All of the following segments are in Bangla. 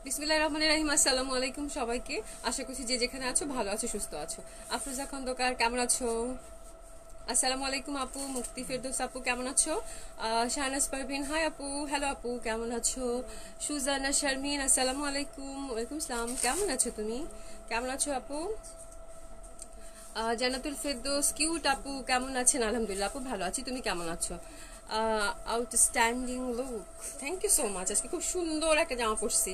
বিসমিল্লাহির রহমানির রহিম। আসসালামু আলাইকুম সবাইকে। আশা করছি যে যেখানে আছো ভালো আছো, সুস্থ আছো। আফরোজা খন্দকার কেমন আছো? আসসালামু আলাইকুম আপু। মুক্তি ফেরদৌস আপু কেমন আছো? শাহনাজ পারভিন হাই আপু। হ্যালো আপু কেমন আছো? সুজানা শারমিন আসসালামু আলাইকুম। ওয়ালাইকুম সালাম। কেমন আছো তুমি? কেমন আছো আপু? জান্নাতুল ফেরদৌস কিউট আপু কেমন আছেন? আলহামদুলিল্লাহ আপু ভালো আছি, তুমি কেমন আছো? Outstanding look, thank you so much. আজকে খুব সুন্দর একটা জামা পরছি,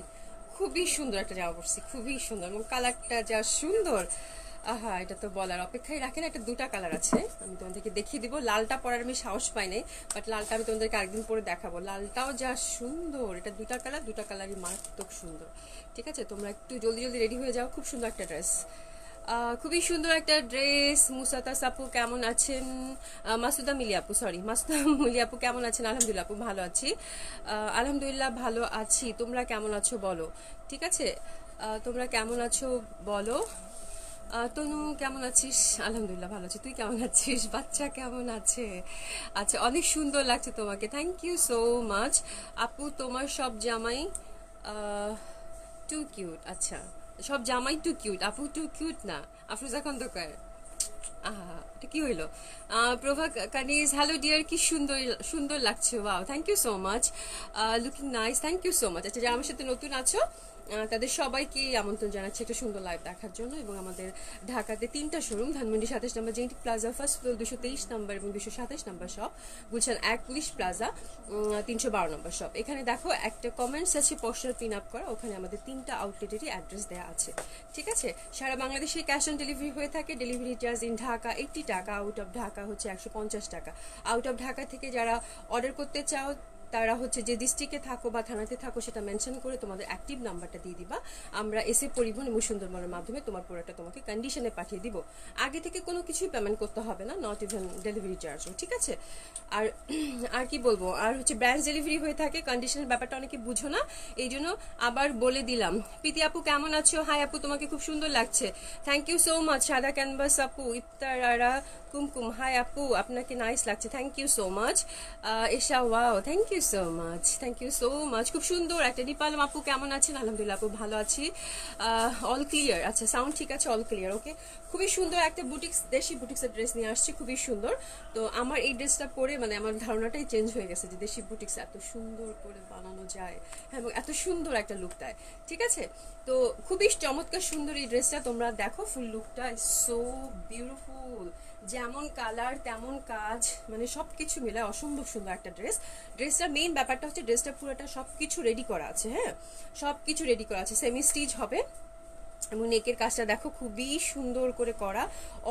খুবই সুন্দর একটা জামা পরছি, খুবই সুন্দর এবং কালারটা যা সুন্দর। আহা, এটা তো বলার অপেক্ষায় রাখেন। একটা দুটা কালার আছে, আমি তোমাদেরকে দেখিয়ে দিব। লালটা পরার আমি সাহস পাই নাই, বাট লালটা আমি তোমাদেরকে আরেকদিন পরে দেখাবো। লালটাও যা সুন্দর, এটা দুটা কালার, দুটা কালারই মারাত্মক সুন্দর। ঠিক আছে, তোমরা একটু জলদি জলদি রেডি হয়ে যাও। খুব সুন্দর একটা ড্রেস, খুবই সুন্দর একটা ড্রেস। মুসাতা সাপু কেমন আছেন? মাসুদা মিলি আপু, সরি মাসুদা মিলি আপু কেমন আছেন? আলহামদুলিল্লাহ আপু ভালো আছি। আলহামদুলিল্লাহ ভালো আছি, তোমরা কেমন আছো বলো। ঠিক আছে, তোমরা কেমন আছো বলো। তনু কেমন আছিস? আলহামদুলিল্লাহ ভালো আছি, তুই কেমন আছিস? বাচ্চা কেমন আছে? আচ্ছা, অনেক সুন্দর লাগছে তোমাকে, থ্যাংক ইউ সো মাচ আপু। তোমার সব জামাই টু কিউট। আচ্ছা, সব জামাই টু কিউট, আপু টু কিউট না। আফরোজা খন্দকার, আহা এটা কি হইলো? প্রভা কানিজ হ্যালো ডিয়ার, কি সুন্দর সুন্দর লাগছে, wow thank you so much, looking nice, thank you so much. আচ্ছা, যারা আমার সাথে নতুন আছো তাদের সবাইকে আমন্ত্রণ জানাচ্ছি একটা সুন্দর লাইভ দেখার জন্য। এবং আমাদের ঢাকাতে তিনটা শোরুম, ধানমন্ডি 27 নম্বর জেনেটিক প্লাজা ফার্স্ট ফ্লোর 223 নম্বর এবং 227 নম্বর শপ, গুলশান 1 পুলিশ প্লাজা 312 নম্বর শপ। এখানে দেখো একটা কমেন্টস আছে পোস্টার পিন আপ করা, ওখানে আমাদের তিনটা আউটলেটেরই অ্যাড্রেস দেওয়া আছে। ঠিক আছে, সারা বাংলাদেশে ক্যাশ অন ডেলিভারি হয়ে থাকে। ডেলিভারি চার্জ ইন ঢাকা 80 টাকা, আউট অফ ঢাকা হচ্ছে 150 টাকা। আউট অফ ঢাকা থেকে যারা অর্ডার করতে চাও তারা হচ্ছে যে ডিস্ট্রিক্টে থাকো বা থানাতে থাকো সেটা মেনশন করে তোমাদের অ্যাক্টিভ নাম্বারটা দিয়ে দিবা। আমরা এসে পরিবহন এবং সুন্দরবনের মাধ্যমে তোমার প্রোডাক্টটা তোমাকে কন্ডিশনে পাঠিয়ে দিব। আগে থেকে কোনো কিছুই পেমেন্ট করতে হবে না, নট ইভেন ডেলিভারি চার্জও। ঠিক আছে, আর আর কি বলবো, আর হচ্ছে ব্রাঞ্চ ডেলিভারি হয়ে থাকে। কন্ডিশনের ব্যাপারটা অনেকে বুঝো না, এই জন্য আবার বলে দিলাম। প্রীতি আপু কেমন আছো? হাই আপু, তোমাকে খুব সুন্দর লাগছে, থ্যাংক ইউ সো মাচ। সাদা ক্যানভাস আপু, ইফতারা কুমকুম হাই আপু, আপনাকে নাইস লাগছে, thank you so much. Esha wow, thank you so much, thank you so much, খুব সুন্দর একটা। দীপালম আপু কেমন আছেন? আলহামদুলিল্লাহ আপু ভালো আছি, অল ক্লিয়ার। আচ্ছা, সাউন্ড ঠিক আছে, অল ক্লিয়ার, ওকে। খুবই সুন্দর একটা বুটিক্স, দেশি বুটিক্সের ড্রেস নিয়ে আসছি, খুবই সুন্দর। তো আমার এই ড্রেসটা পরে মানে আমার ধারণাটাই চেঞ্জ হয়ে গেছে যে দেশি বুটিক্স এত সুন্দর করে বানানো যায়, হ্যাঁ, এবং এত সুন্দর একটা লুক দেয়। ঠিক আছে, তো খুবই চমৎকার সুন্দর এই ড্রেসটা, তোমরা দেখো ফুল লুকটা, সো বিউটিফুল। যেমন কালার তেমন কাজ, মানে সবকিছু মিলে অসম্ভব সুন্দর একটা ড্রেস। ড্রেসটার মেইন ব্যাপারটা হচ্ছে ড্রেসটা পুরোটা সবকিছু রেডি করা আছে, হ্যাঁ, সবকিছু রেডি করা আছে, সেমি স্টিচ হবে। এবং নেকের কাজটা দেখো খুবই সুন্দর করে করা,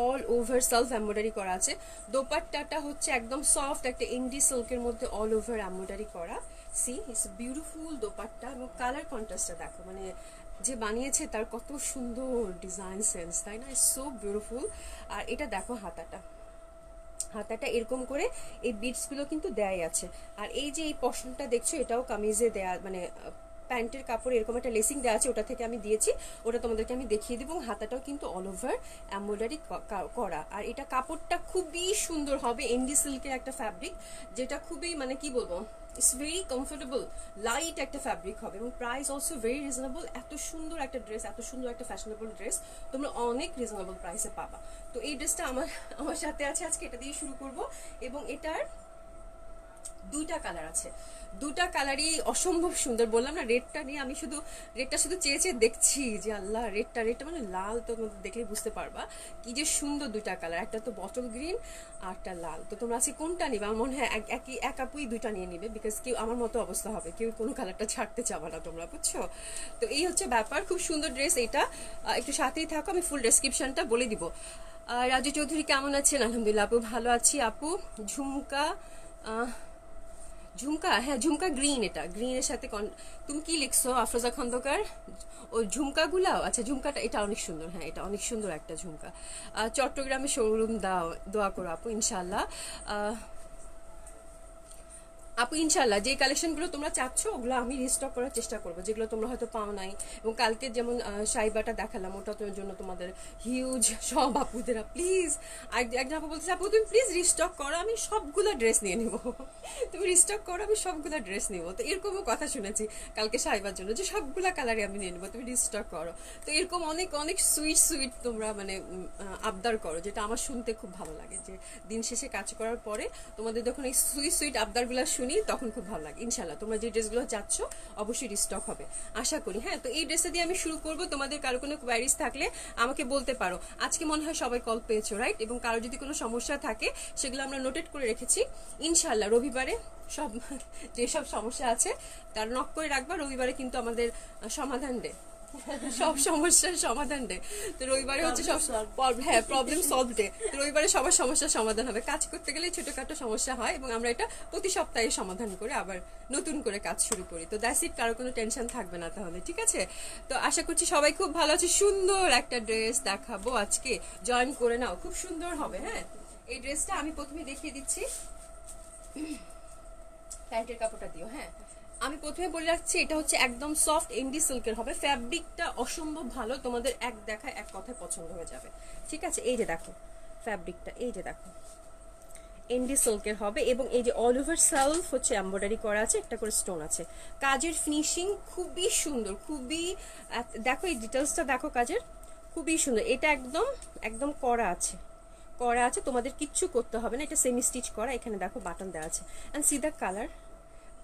অল ওভার সেলফ এমব্রয়ডারি করা আছে। দোপাট্টাটা হচ্ছে একদম সফট একটা ইন্ডি সিল্কের মধ্যে অল ওভার এমব্রয়ডারি করা। সি ইটস বিউটিফুল দোপাট্টা, এবং কালার কন্ট্রাস্টটা দেখো, মানে যে বানিয়েছে তার কত সুন্দর ডিজাইন সেন্স, তাই না? It's so beautiful. আর এটা দেখো হাতাটা, হাতাটা এরকম করে এই বিটসগুলো কিন্তু দেয়াই আছে। আর এই যে এই পশনটা দেখছো, এটাও কামিজে দেয়া, মানে প্যান্টের কাপড়ে এরকম একটা লেসিং দেওয়া আছে, ওটা থেকে আমি দিয়েছি, ওটা তোমাদেরকে আমি দেখিয়ে দিব। হাতাটাও কিন্তু অল ওভার এমব্রয়ডারি করা। আর এটা কাপড়টা খুবই সুন্দর হবে, এন্ডি সিল্কের একটা ফ্যাব্রিক, যেটা খুবই মানে কি বলবো, ইটস ভেরি কমফোর্টেবল, লাইট একটা ফ্যাব্রিক হবে, এবং প্রাইস অলসো ভেরি রিজনেবল। এত সুন্দর একটা ড্রেস, এত সুন্দর একটা ফ্যাশনেবল ড্রেস তোমরা অনেক রিজনেবল প্রাইসে পাবা। তো এই ড্রেসটা আমার আমার সাথে আছে আজকে, এটা দিয়ে শুরু করব। এবং এটার দুইটা কালার আছে, দুটা কালারই অসম্ভব সুন্দর। বললাম না, রেডটা নিয়ে আমি শুধু রেডটা শুধু চেয়ে চেয়ে দেখছি যে আল্লাহ, রেডটা মানে লাল, তো দেখলে বুঝতে পারবা কি যে সুন্দর দুইটা কালার। একটা তো বটল গ্রিন আর একটা লাল। তো তোমরা আজকে কোনটা নিবে? আমার মনে হয় একই এক আপুই দুইটা নিয়ে নিবে, বিকজ কেউ আমার মতো অবস্থা হবে, কেউ কোনো কালারটা ছাড়তে চাবে না, তোমরা বুঝছো। তো এই হচ্ছে ব্যাপার, খুব সুন্দর ড্রেস এটা। একটু সাথেই থাকো, আমি ফুল ডেসক্রিপশনটা বলে দিব। রাজু চৌধুরী কেমন আছেন? আলহামদুলিল্লাহ আপু ভালো আছি আপু। ঝুমকা, ঝুমকা, হ্যাঁ ঝুমকা গ্রিন, এটা গ্রিনের সাথে তুমি কি লিখছো আফরোজা খন্দকার? ও ঝুমকাগুলাও, আচ্ছা ঝুমকাটা এটা অনেক সুন্দর, হ্যাঁ এটা অনেক সুন্দর একটা ঝুমকা। চট্টগ্রামে শোরুম দাও, দোয়া করো আপু ইনশাল্লাহ। আপু ইনশাল্লাহ যে কালেকশনগুলো তোমরা চাচ্ছ ওগুলো আমি রিস্টক করার চেষ্টা করবো, যেগুলো তোমরা হয়তো পাও নাই। এবং কালকে যেমন সাইবাটা দেখালাম, ওটা তোর জন্য তোমাদের হিউজ সব আপুদেরা প্লিজ। একজন আপু বলতেছে আপু তুমি প্লিজ রিস্টক করো, আমি সবগুলো ড্রেস নিয়ে নিবো। তুমি রিস্টক করো, আমি সবগুলো ড্রেস নিবো। তো এরকমও কথা শুনেছি কালকে সাইবার জন্য, যে সবগুলা কালারে আমি নিয়ে নেবো, তুমি রিস্টক করো। তো এরকম অনেক অনেক সুইট সুইট তোমরা মানে আবদার করো, যেটা আমার শুনতে খুব ভালো লাগে। যে দিন শেষে কাজ করার পরে তোমাদের যখন এই সুইট সুইট আবদারগুলো শুনি তখন খুব ভালো লাগে। ইনশাল্লাহ তোমরা যে ড্রেসগুলো চাচ্ছ অবশ্যই রিস্টক হবে আশা করি। হ্যাঁ, তো এই ড্রেসটা দিয়ে আমি শুরু করব। তোমাদের কারো কোনো কোয়ারিজ থাকলে আমাকে বলতে পারো। আজকে মনে হয় সবাই কল পেয়েছো, রাইট? এবং কারো যদি কোনো সমস্যা থাকে সেগুলো আমরা নোটেট করে রেখেছি। ইনশাল্লাহ রবিবারে সব যেসব সমস্যা আছে তার নক করে রাখবা। রবিবারে কিন্তু আমাদের সমাধান ডে, সব সমস্যার সমাধান ডে। তো রবিবারে হচ্ছে সব হ্যাঁ প্রবলেম সলভ ডে। তো রবিবারে সবার সমস্যার সমাধান হবে। কাজ করতে গেলে ছোটখাটো সমস্যা হয় এবং আমরা এটা প্রতি সপ্তাহে সমাধান করে আবার নতুন করে কাজ শুরু করি। তো দ্যাটস ইট, কারো কোনো টেনশন থাকবে না তাহলে, ঠিক আছে? তো আশা করছি সবাই খুব ভালো আছে। সুন্দর একটা ড্রেস দেখাবো আজকে, জয়েন করে নাও, খুব সুন্দর হবে। হ্যাঁ, এই ড্রেসটা আমি প্রথমে দেখিয়ে দিচ্ছি। প্যান্টের কাপড়টা দিও। হ্যাঁ, আমি প্রথমে বলে রাখছি এটা হচ্ছে একদম সফট এমডি সিল্কের হবে। ফ্যাব্রিকটা অসম্ভব ভালো, তোমাদের এক দেখায় এক কথায় পছন্দ হয়ে যাবে, ঠিক আছে? এই যে দেখো ফ্যাব্রিকটা, এই যে দেখো এমডি সিল্কের হবে এবং এই যে অল ওভার সেলফ হচ্ছে এমব্রয়ডারি করা আছে, একটা করে স্টোন আছে। কাজের ফিনিশিং খুবই সুন্দর, খুবই দেখো এই ডিটেলসটা দেখো কাজের, খুবই সুন্দর। এটা একদম একদম করা আছে, করা আছে, তোমাদের কিচ্ছু করতে হবে না। এটা সেমি স্টিচ করা, এখানে দেখো বাটন দেওয়া আছে। অ্যান্ড সি দ্য কালার,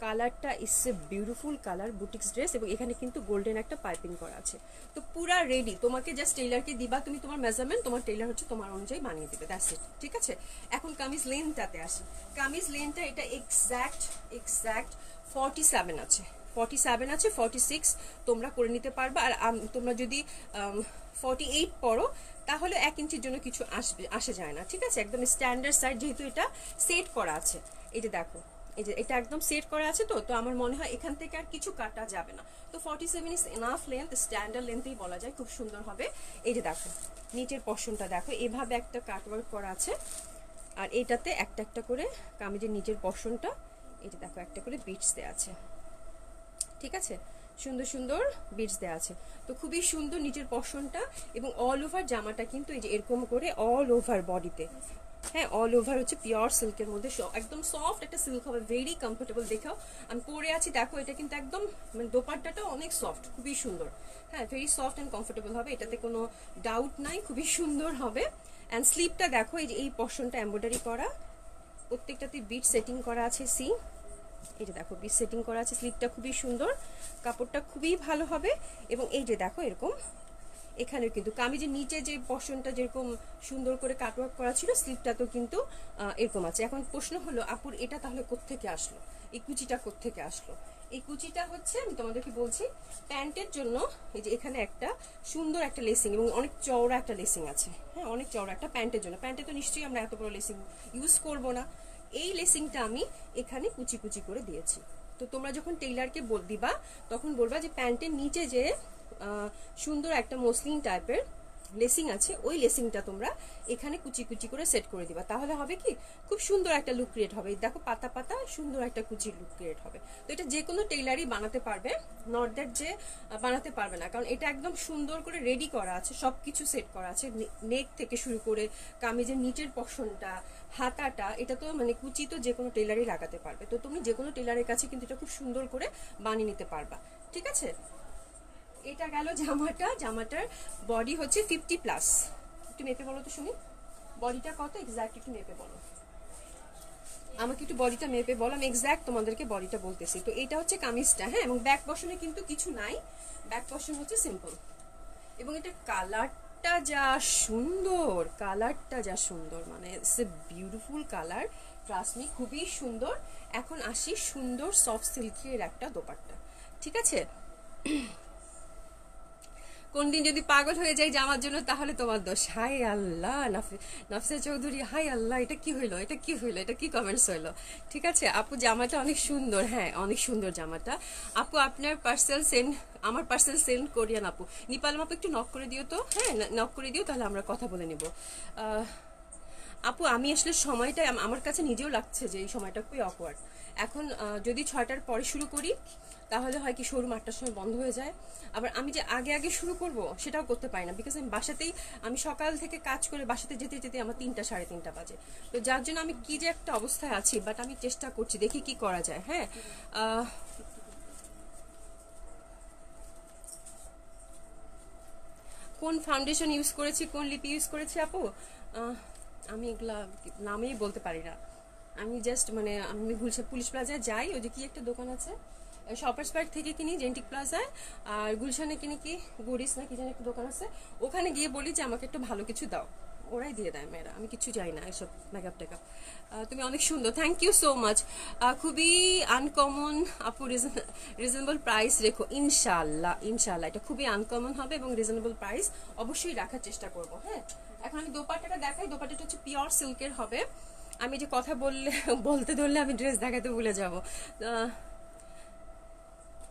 কালারটা is a beautiful colour, boutiques dress. এবং এখানে কিন্তু গোল্ডেন একটা পাইপিং করা আছে। তো পুরা রেডি, তোমাকে জাস্ট টেইলারকে দিবা, তুমি তোমার মেজারমেন্ট, তোমার টেইলার হচ্ছে তোমার অনুযায়ী বানিয়ে দিবে, দ্যাটস ইট, ঠিক আছে? এখন কামিজ লেন্থটাতে আসি। কামিজ লেন্থটা এটা এক্স্যাক্ট 47 আছে, 47 আছে, 46 তোমরা করে নিতে পারবা। আর তোমরা যদি 48 পড়ো তাহলে 1 ইঞ্চির জন্য কিছু আসে যায় না, ঠিক আছে? একদম স্ট্যান্ডার্ড সাইজ, যেহেতু এটা সেট করা আছে। এই যে দেখো, এই যে এটা একদম সেট করা আছে। তো তো আমার মনে হয় এখান থেকে আর কিছু কাটা যাবে না। তো 47 ইজ এনাফ লেন্থ, স্ট্যান্ডার্ড লেন্থেই বলা যায়, খুব সুন্দর হবে। এই যে দেখো নিচের পশনটা দেখো, এভাবে একটা কাটওয়ার্ক করা আছে। আর এটাতে একটা একটা করে কামিজের নিচের পশনটা, এই যে দেখো একটা করে বিটস দেওয়া আছে, ঠিক আছে? সুন্দর সুন্দর বিটস দেওয়া আছে। তো খুবই সুন্দর নিচের পশনটা। এবং অল ওভার জামাটা কিন্তু এই যে এরকম করে অল ওভার বডিতে, হ্যাঁ অল ওভার হচ্ছে পিওর সিল্কের মধ্যে, একদম সফট একটা সিল্ক হবে, ভেরি কমফোর্টেবল। দেখাও আমি পরে আছি, দেখো এটা কিন্তু একদম মানে দোপাট্টাটাও অনেক সফট, খুবই সুন্দর। হ্যাঁ, ভেরি সফট অ্যান্ড কমফোর্টেবল হবে, এটাতে কোনো ডাউট নাই, খুবই সুন্দর হবে। অ্যান্ড স্লিপটা দেখো, এই যে এই পশনটা এমব্রয়ডারি করা, প্রত্যেকটাতে বিট সেটিং করা আছে। সি এই যে দেখো বিট সেটিং করা আছে, স্লিপটা খুবই সুন্দর, কাপড়টা খুবই ভালো হবে। এবং এই যে দেখো এরকম এখানেও কিন্তু কামিজের নিচে যে পশনটা যেরকম সুন্দর করে কাটওয়ার্ক করা ছিল, স্লিপটা তো কিন্তু এরকম আছে। এখন প্রশ্ন হলো আপুর এটা তাহলে কোত্থেকে আসলো, এই কুচিটা কোত্থেকে আসলো? এই কুচিটা হচ্ছে আমি তোমাদেরকে বলছি, প্যান্টের জন্য এই যে এখানে একটা সুন্দর একটা লেসিং এবং অনেক চওড়া একটা লেসিং আছে। হ্যাঁ, অনেক চওড়া একটা প্যান্টের জন্য। প্যান্টে তো নিশ্চয়ই আমরা এত বড় লেসিং ইউজ করব না। এই লেসিংটা আমি এখানে কুচি কুচি করে দিয়েছি। তো তোমরা যখন টেইলারকে দিবা তখন বলবা যে প্যান্টের নিচে যে সুন্দর একটা মসলিন টাইপের লেসিং আছে, ওই লেসিংটা তোমরা এখানে কুচি কুচি করে সেট করে দিবা। তাহলে হবে কি, খুব সুন্দর একটা লুক ক্রিয়েট হবে। দেখো পাতা পাতা সুন্দর একটা কুচির লুক ক্রিয়েট হবে। তো এটা যে কোনো টেইলারই বানাতে পারবে, নট দ্যাট যে বানাতে পারবে না, কারণ এটা একদম সুন্দর করে রেডি করা আছে, সব কিছু সেট করা আছে, নেক থেকে শুরু করে কামিজের নিচের পশনটা, হাতাটা, এটা তো মানে কুচি তো যে কোনো টেইলারই লাগাতে পারবে। তো তুমি যে কোনো টেইলারের কাছে কিন্তু এটা খুব সুন্দর করে বানিয়ে নিতে পারবা, ঠিক আছে? এটা গেল জামাটা। জামাটার বডি হচ্ছে 50+। একটু মেপে বলো তো শুনি, বডিটা কত এক্স্যাক্ট, একটু মেপে বলো আমাকে, একটু বডিটা মেপে বলো, আমি এক্স্যাক্ট তোমাদেরকে বডিটা বলতেছি। তো এটা হচ্ছে কামিজটা। হ্যাঁ, এবং ব্যাক পশনে কিন্তু কিছু নাই, ব্যাক পশন হচ্ছে সিম্পল। এবং এটা কালারটা যা সুন্দর, কালারটা যা সুন্দর, মানে it's a beautiful colour, trust me, খুবই সুন্দর। এখন আসি সুন্দর সফট সিল্কের একটা দোপাট্টা, ঠিক আছে? কোনদিন যদি পাগল হয়ে যায় জামার জন্য তাহলে তোমার দোষ। হাই আল্লাহ, নাফসা চৌধুরী, হাই আল্লাহ, এটা কি হইলো, এটা কি হইলো, এটা কি কমেন্টস হইলো? ঠিক আছে আপু, জামাটা অনেক সুন্দর, হ্যাঁ অনেক সুন্দর জামাটা। আপু আপনার পার্সেল সেন্ড, আমার পার্সেল সেন্ড করিয়ান আপু। নিপালম আপু একটু নক করে দিও তো, হ্যাঁ নক করে দিও, তাহলে আমরা কথা বলে নিব। আপু আমি আসলে সময়টা আমার কাছে নিজেও লাগছে যে এই সময়টা খুবই অকওয়ার্ড। এখন যদি 6টার পরে শুরু করি তাহলে হয় কি শোরুম 8টার সময় বন্ধ হয়ে যায়। আবার আমি যে আগে আগে শুরু করব সেটাও করতে পারি না, বিকজ আমি বাসাতেই, আমি সকাল থেকে কাজ করে বাসাতে যেতে যেতে আমার 3টা 3:30 বাজে। তো যার জন্য আমি কি যে একটা অবস্থায় আছি, বাট আমি চেষ্টা করছি, দেখি কি করা যায়। হ্যাঁ, কোন ফাউন্ডেশন ইউজ করেছি, কোন লিপি ইউজ করেছি আপু, আমি এগুলা নামেই বলতে পারি না। আমি জাস্ট মানে আমি পুলিশ প্লাজায় যাই, ওই যে কি একটা দোকান আছে, শপার্স পার্ক থেকে কিনি জেন্টিক প্লাজায়, আর গুলশানে কিনি কি গুরিস না কি যেন একটা দোকান আছে, ওখানে গিয়ে বলি যে আমাকে একটু ভালো কিছু দাও, ওরাই দিয়ে দেয় মেয়েরা, আমি কিছু চাই না এসব মেকআপ টেকআপ। তুমি অনেক সুন্দর, থ্যাংক ইউ সো মাচ। খুবই আনকমন আপু, রিজনেবল প্রাইস রেখো, ইনশাল্লাহ ইনশাল্লাহ এটা খুবই আনকমন হবে এবং রিজনেবল প্রাইস অবশ্যই রাখার চেষ্টা করব। হ্যাঁ, এখন আমি দোপাট্টাটা দেখাই, দোপাট্টাটা হচ্ছে পিওর সিল্কের হবে। আমি যে কথা বলতে ধরলে আমি ড্রেস দেখাতে ভুলে যাব।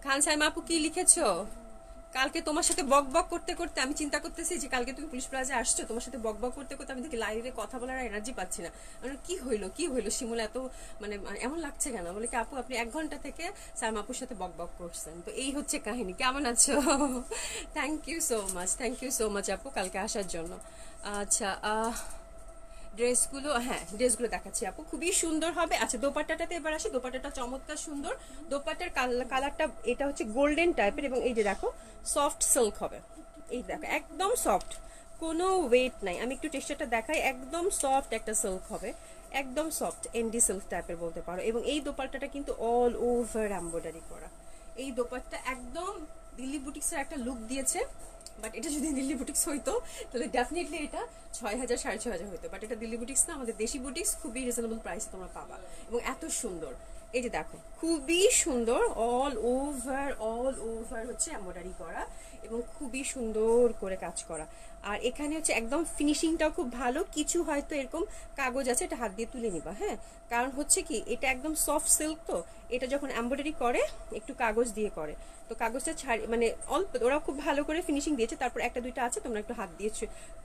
খান সাইমা আপু কি লিখেছো? কালকে তোমার সাথে বক বক করতে করতে আমি চিন্তা করতেছি যে কালকে তুমি পুলিশ প্লাজা আসছো, তোমার সাথে বক বক করতে করতে আমি দেখি লাইভে কথা বলার এনার্জি পাচ্ছি না। মানে কি হইলো শিমুল এত মানে এমন লাগছে কেন? বলে কি আপু আপনি 1 ঘন্টা থেকে সাইমা আপুর সাথে বক বক করছেন। তো এই হচ্ছে কাহিনী। কেমন আছো? থ্যাংক ইউ সো মাচ আপু কালকে আসার জন্য। আচ্ছা, ড্রেসগুলো, হ্যাঁ ড্রেসগুলো দেখাচ্ছি আপু, খুবই সুন্দর হবে। আচ্ছা দোপাট্টাটাতে এবার আসি, দোপাট্টাটা চমৎকার সুন্দর। দোপাট্টার কালারটা এটা হচ্ছে গোল্ডেন টাইপের এবং এই যে দেখো সফট সিল্ক হবে, এই দেখো একদম সফট, কোনো ওয়েট নাই। আমি একটু টেক্সচারটা দেখাই, একদম সফট একটা সিল্ক হবে, একদম সফট এনডি সিল্ক টাইপের বলতে পারো। এবং এই দোপাট্টাটা কিন্তু অল ওভার এমব্রয়ডারি করা। এই দোপাট্টা একদম দিল্লি বুটিক্সের একটা লুক দিয়েছে, বাট এটা যদি দিল্লি বুটিক্স হইতো তাহলে ডেফিনেটলি এটা 6,000 6,500 হইতো। বাট এটা দিল্লি বুটিক্স না, আমাদের দেশি বুটিক্স, খুবই রিজনেবল প্রাইসে তোমরা পাবা এবং এত সুন্দর। এই যে দেখো খুবই সুন্দর, অল ওভার হচ্ছে এমব্রয়ডারি করা এবং খুবই সুন্দর করে কাজ করা। আর এখানে হচ্ছে একদম ফিনিশিংটাও খুব ভালো। কিছু হয়তো এরকম কাগজ আছে, এটা হাত দিয়ে তুলে নিবা। হ্যাঁ, কারণ হচ্ছে কি এটা একদম সফট সিল্ক, তো এটা যখন এমব্রয়ডারি করে একটু কাগজ দিয়ে করে, তো কাগজটা মানে অল্প, ওরা খুব ভালো করে ফিনিশিং দিয়েছে। তারপর একটা দুইটা আছে, তোমরা একটু হাত দিয়ে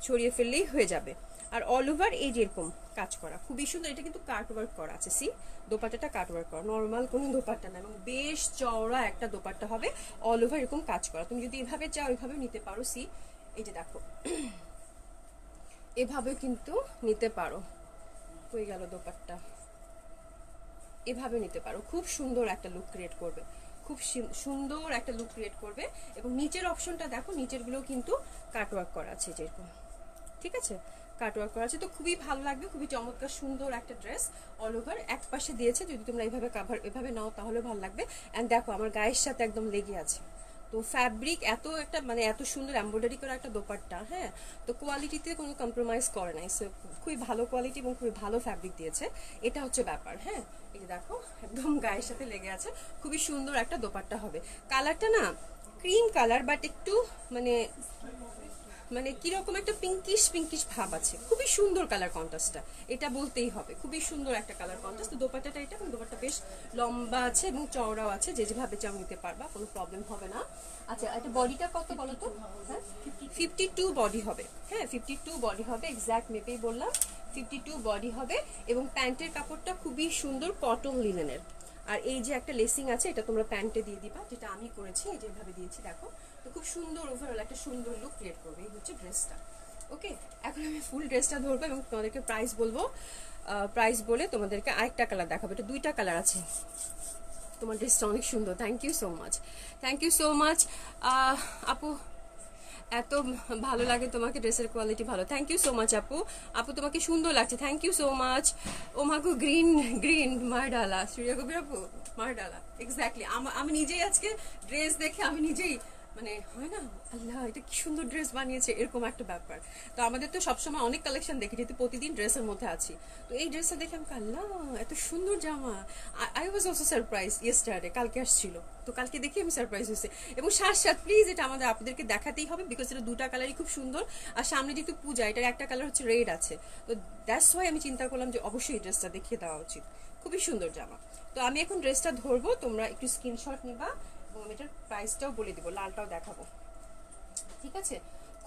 ছড়িয়ে ফেললেই হয়ে যাবে। আর অল ওভার এই যে এরকম কাজ করা, খুবই সুন্দর। এটা কিন্তু কাট ওয়ার্ক করা আছে, সি দোপাট্টাটা কাট ওয়ার্ক করা, নর্মাল কোনো দোপাট্টা না, এবং বেশ চওড়া একটা দোপাট্টা হবে, অল ওভার এরকম কাজ করা। তুমি যদি এভাবে চাও এভাবে নিতে পারো, সি এই যে দেখো এভাবেও কিন্তু নিতে পারো। হয়ে গেল দোপাট্টা, এভাবে নিতে পারো, খুব সুন্দর একটা লুক ক্রিয়েট করবে, খুব সুন্দর একটা লুক ক্রিয়েট করবে। এবং নিচের অপশনটা দেখো, নিচেরগুলো কিন্তু কাটওয়ার্ক করা আছে যেরকম, ঠিক আছে, কাটওয়ার্ক করা আছে। তো খুবই ভালো লাগবে, খুবই চমৎকার সুন্দর একটা ড্রেস, অল ওভার এক পাশে দিয়েছে। যদি তোমরা এইভাবে এভাবে নাও তাহলে ভালো লাগবে। অ্যান্ড দেখো আমার গায়ের সাথে একদম লেগে আছে। তো ফ্যাব্রিক এত একটা মানে এত সুন্দর এমব্রয়ডারি করা একটা দোপাট্টা, হ্যাঁ, তো কোয়ালিটিতে কোনো কম্প্রোমাইজ করে নাই, সো খুবই ভালো কোয়ালিটি এবং খুবই ভালো ফ্যাব্রিক দিয়েছে, এটা হচ্ছে ব্যাপার। হ্যাঁ, এই যে দেখো একদম গায়ের সাথে লেগে আছে, খুবই সুন্দর একটা দোপাট্টা হবে। কালারটা না ক্রিম কালার, বাট একটু মানে মানে কিরকম একটা পিঙ্কিশ ভাব আছে, খুবই সুন্দর কালার কন্ট্রাস্টটা, এটা বলতেই হবে, খুবই সুন্দর একটা কালার কন্ট্রাস্ট। তো দোপাট্টাটা এটা, এবং দোপাট্টা বেশ লম্বা আছে এবং চওড়াও আছে, যে যেভাবে চাও নিতে পারবা, কোনো প্রবলেম হবে না। আচ্ছা এটা বডিটা কত বলো তো? হ্যাঁ 52 বডি হবে, হ্যাঁ 52 বডি হবে, এক্স্যাক্ট মেপেই বললাম 52 বডি হবে। এবং প্যান্টের কাপড়টা খুবই সুন্দর কটন লিনেনের। আর এই যে একটা লেসিং আছে, এটা তোমরা প্যান্টে দিয়ে দিবা, যেটা আমি করেছি, এই যেভাবে দিয়েছি দেখো। তো খুব সুন্দর ওভারঅল একটা সুন্দর লুক ক্রিয়েট করবে। এই হচ্ছে ড্রেসটা। ওকে, এখন আমি ফুল ড্রেসটা ধরবো এবং তোমাদেরকে প্রাইস বলবো। প্রাইস বলে তোমাদেরকে আরেকটা কালার দেখাবো, এটা 2টা কালার আছে। তোমার ড্রেসটা অনেক সুন্দর, থ্যাংক ইউ সো মাচ আপু, এত ভালো লাগে তোমাকে, ড্রেসের কোয়ালিটি ভালো, থ্যাংক ইউ সো মাচ আপু। আপু তোমাকে সুন্দর লাগছে, থ্যাংক ইউ সো মাচ। ও মাগো গ্রিন মার ডালা, সূর্য কবির আপু মার ডালা, এক্স্যাক্টলি। আমি নিজেই আজকে ড্রেস দেখে আমি নিজেই মানে হয় না, আল্লাহ এটা কি সুন্দর ড্রেস বানিয়েছে, এরকম একটা ব্যাপার। তো আমাদের তো সবসময় অনেক কালেকশন দেখি, যেহেতু প্রতিদিন ড্রেসের মধ্যে আছি। তো এই ড্রেসটা দেখে আমি আল্লাহ এত সুন্দর জামা। I was also surprise yesterday, কালকে আসছিল, তো কালকে দেখি আমি সারপ্রাইজ হয়েছে। এবং সাথে প্লিজ এটা আমাদের আপনাদেরকে দেখাতেই হবে, বিকজ এটা 2টা কালারই খুব সুন্দর। আর সামনে যেহেতু পূজা, এটার একটা কালার হচ্ছে রেড আছে, তো দ্যাটস ওয়াই আমি চিন্তা করলাম যে অবশ্যই এই ড্রেসটা দেখিয়ে দেওয়া উচিত, খুবই সুন্দর জামা। তো আমি এখন ড্রেসটা ধরবো, তোমরা একটু স্ক্রিনশট নিবা এবং আমি এটার প্রাইসটাও বলে দিব, লালটাও দেখাবো, ঠিক আছে।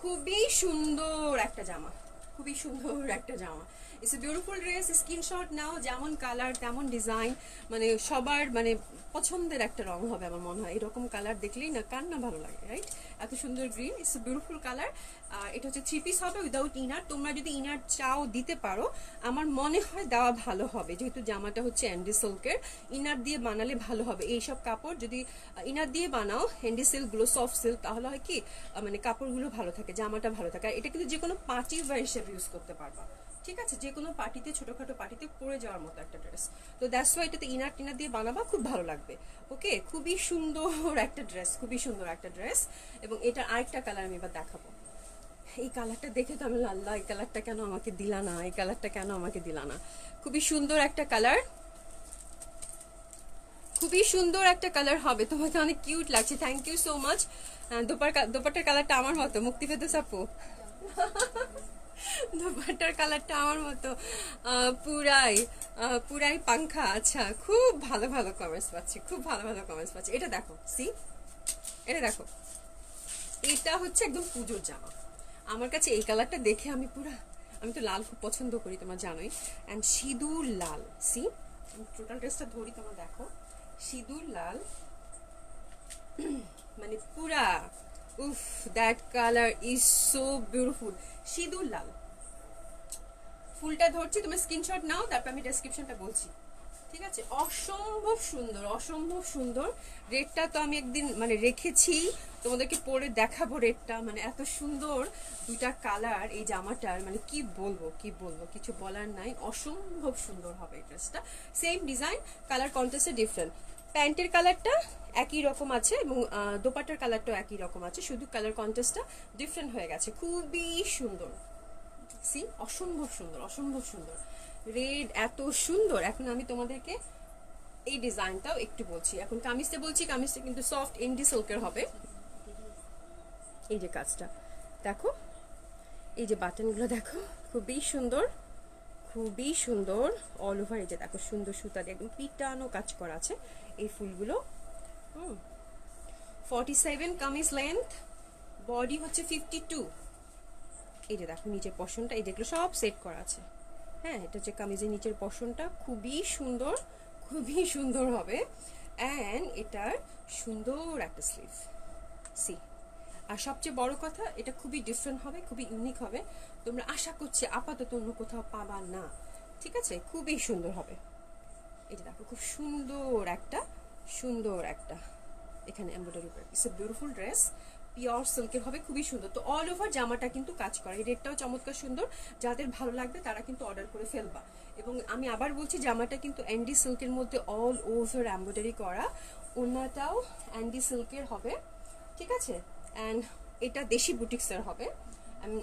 খুবই সুন্দর একটা জামা, খুবই সুন্দর একটা জামা। It's a beautiful dress, screenshot নাও, যেমন কালার তেমন ডিজাইন, মানে সবার মানে পছন্দের একটা রং হবে আমার মনে হয়। এরকম কালার দেখলেই না কার না ভালো লাগে, রাইট? এত সুন্দর green, it's a beautiful colour. এটা হচ্ছে 3 পিস হবে উইদাউট ইনার। তোমরা যদি ইনার চাও দিতে পারো, আমার মনে হয় দেওয়া ভালো হবে, যেহেতু জামাটা হচ্ছে অ্যান্ডি সিল্কের। ইনার দিয়ে বানালে ভালো হবে। এইসব কাপড় যদি ইনার দিয়ে বানাও, হ্যান্ডি সিল্কগুলো, সফট সিল্ক, তাহলে হয় কি মানে কাপড়গুলো ভালো থাকে, জামাটা ভালো থাকে। আর এটা কিন্তু যে কোনো পার্টি ওয়্যার হিসেবে ইউজ করতে পারবা, ঠিক আছে? যে কোনো পার্টিতে, ছোটখাটো পার্টিতে পরে যাওয়ার মতো একটা ড্রেস। তো দ্যাটস ওয়াই এটাতে ইনার টিনার দিয়ে বানাবা, খুব ভালো লাগবে। ওকে, খুবই সুন্দর একটা ড্রেস, খুবই সুন্দর একটা ড্রেস। এবং এটার আরেকটা কালার আমি এবার দেখাবো। এই কালারটা দেখে তো আমি আল্লাহ, এই কালারটা কেন আমাকে দিলা না, এই কালারটা কেন আমাকে দিলা না। খুবই সুন্দর একটা কালার, খুবই সুন্দর একটা কালার হবে। তোমাকে অনেক কিউট লাগছে, থ্যাংক ইউ সো মাচ। দোপাট্টার কালারটা আমার মতো, মুক্তি ফেরদৌস আপু। দোপাট্টার কালারটা আমার মতো, পুরাই পুরাই পাংখা। আচ্ছা, খুব ভালো ভালো কমেন্টস পাচ্ছি, খুব ভালো ভালো কমেন্টস পাচ্ছি। এটা দেখো, সি, এটা দেখো, এটা হচ্ছে একদম পুজোর জামা। আমার কাছে এই কালারটা দেখে আমি আমি তো লাল খুব পছন্দ করি, তোমরা জানোই। অ্যান্ড সিঁদুর লাল, সি, টোটাল ড্রেসটা ধরি, তোমরা দেখো, সিঁদুর লাল, মানে পুরা, উফ, that colour is so beautiful. সিঁদুর লাল, ফুলটা ধরছি, তুমি স্ক্রিনশট নাও, তারপর আমি ডেসক্রিপশনটা বলছি, ঠিক আছে? অসম্ভব সুন্দর, অসম্ভব সুন্দর। রেটটা তো আমি একদিন মানে রেখেছি, তোমাদেরকে পরে দেখাবো রেটটা। মানে এত সুন্দর দুইটা কালার এই জামাটার, মানে কি বলবো, কি বলবো, কিছু বলার নাই। অসম্ভব সুন্দর হবে এই ড্রেসটা। সেম ডিজাইন, কালার কন্ট্রাস্টে ডিফারেন্ট। প্যান্টের কালারটা একই রকম আছে এবং দোপাট্টার কালারটাও একই রকম আছে, শুধু কালার কন্ট্রাস্টটা ডিফারেন্ট হয়ে গেছে। খুবই সুন্দর, সি, অসম্ভব সুন্দর, অসম্ভব সুন্দর। রেড এত সুন্দর। এখন আমি তোমাদেরকে এই ডিজাইনটাও একটু বলছি। এখন কামিজটা বলছি, কামিজটা কিন্তু সফট এন্ডি সিল্কের হবে। এই যে কাজটা দেখো, এই যে বাটনগুলো দেখো, খুবই সুন্দর, খুবই সুন্দর। অল ওভার এই যে দেখো, সুন্দর সুতা দিয়ে একদম পিটানো কাজ করা আছে এই ফুলগুলো। 47 কামিজ লেন্থ, বডি হচ্ছে 52। এই যে দেখো নিচের পশনটা, এই যেগুলো সব সেট করা আছে। হ্যাঁ, এটা হচ্ছে কামিজের নিচের পশনটা, খুবই সুন্দর, খুবই সুন্দর হবে। অ্যান্ড এটার সুন্দর একটা স্লিভ, সি। আর সবচেয়ে বড় কথা, এটা খুবই ডিফারেন্ট হবে, খুবই ইউনিক হবে। তোমরা আশা করছি আপাতত অন্য কোথাও পাবা না, ঠিক আছে? খুবই সুন্দর হবে। এটা দেখো, খুব সুন্দর একটা, সুন্দর একটা এখানে embroidery work. It's a beautiful dress, pure সিল্কের হবে, খুবই সুন্দর। তো অল ওভার জামাটা কিন্তু কাজ করা, এই রেটটাও চমৎকার সুন্দর। যাদের ভালো লাগবে তারা কিন্তু অর্ডার করে ফেলবা। এবং আমি আবার বলছি, জামাটা কিন্তু অ্যান্ডি সিল্কের মধ্যে অল ওভার এমব্রয়ডারি করা, ওনাটাও অ্যান্ডি সিল্কের হবে, ঠিক আছে? অ্যান্ড এটা দেশি বুটিক্সের হবে।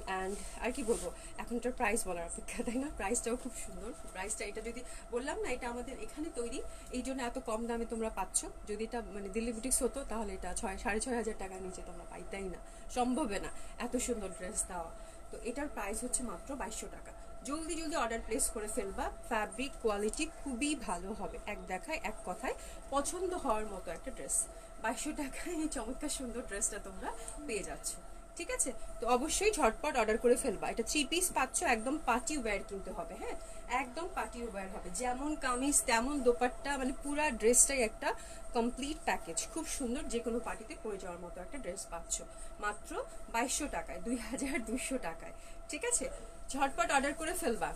অ্যান্ড আর কি বলবো, এখন এটার প্রাইস বলার অপেক্ষা, তাই না? প্রাইসটাও খুব সুন্দর। প্রাইসটা, এটা যদি বললাম না, এটা আমাদের এখানে তৈরি, এই জন্য এত কম দামে তোমরা পাচ্ছ। যদি এটা মানে দিল্লি বুটিক্স হতো, তাহলে এটা 6,500 টাকার নিচে তোমরা পাইতাই না, সম্ভবে না এত সুন্দর ড্রেস দেওয়া। তো এটার প্রাইস হচ্ছে মাত্র 2200 টাকা। জলদি জলদি অর্ডার প্লেস করে ফেলবা। ফ্যাব্রিক কোয়ালিটি খুবই ভালো হবে, এক দেখায় এক কথায় পছন্দ হওয়ার মতো একটা ড্রেস। 2200 টাকায় এই চমৎকার সুন্দর ড্রেসটা তোমরা পেয়ে যাচ্ছ, ঠিক আছে? তো অবশ্যই ঝটপট অর্ডার করে ফেলবা। এটা 3 পিস পাচ্ছ, একদম পার্টি ওয়্যার কিনতে হবে, হ্যাঁ, একদম পার্টি ওয়্যার হবে। যেমন কামিজ তেমন দোপাট্টা, মানে পুরা ড্রেসটাই একটা কমপ্লিট প্যাকেজ। খুব সুন্দর, যে কোনো পার্টিতে পরে যাওয়ার মতো একটা ড্রেস পাচ্ছ মাত্র 2200 টাকায়, 2200 টাকায়, ঠিক আছে? ঝটপট অর্ডার করে ফেলবা।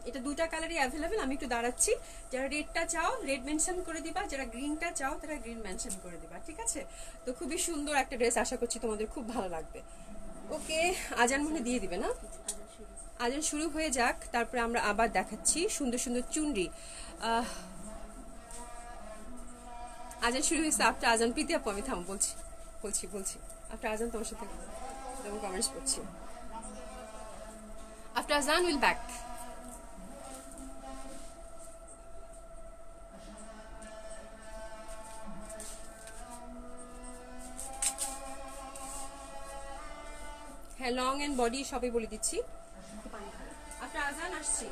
এটা দুইটা কালারই অ্যাভেলেবেল। আমি একটু দাঁড়াচ্ছি, যারা রেডটা চাও রেড মেনশন করে দিবা, যারা গ্রিনটা চাও তারা গ্রিন মেনশন করে দিবা, ঠিক আছে? তো খুবই সুন্দর একটা ড্রেস, আশা করছি তোমাদের খুব ভালো লাগবে। ওকে, আজান মনে দিয়ে দিবে না? আজান শুরু হয়ে যাক, তারপরে আমরা আবার দেখাচ্ছি সুন্দর সুন্দর চুনরি। আজান শুরু হয়েছে, আফটার আজান প্রীতি আপু, আমি থাম বলছি বলছি বলছি আফটার আজান তোমার সাথে যেমন কমেন্টস করছি। আফটার আজান উইল ব্যাক। হ্যাঁ, লং এন্ড বডি সবই বলে দিচ্ছি। আফটার আজান আসছি।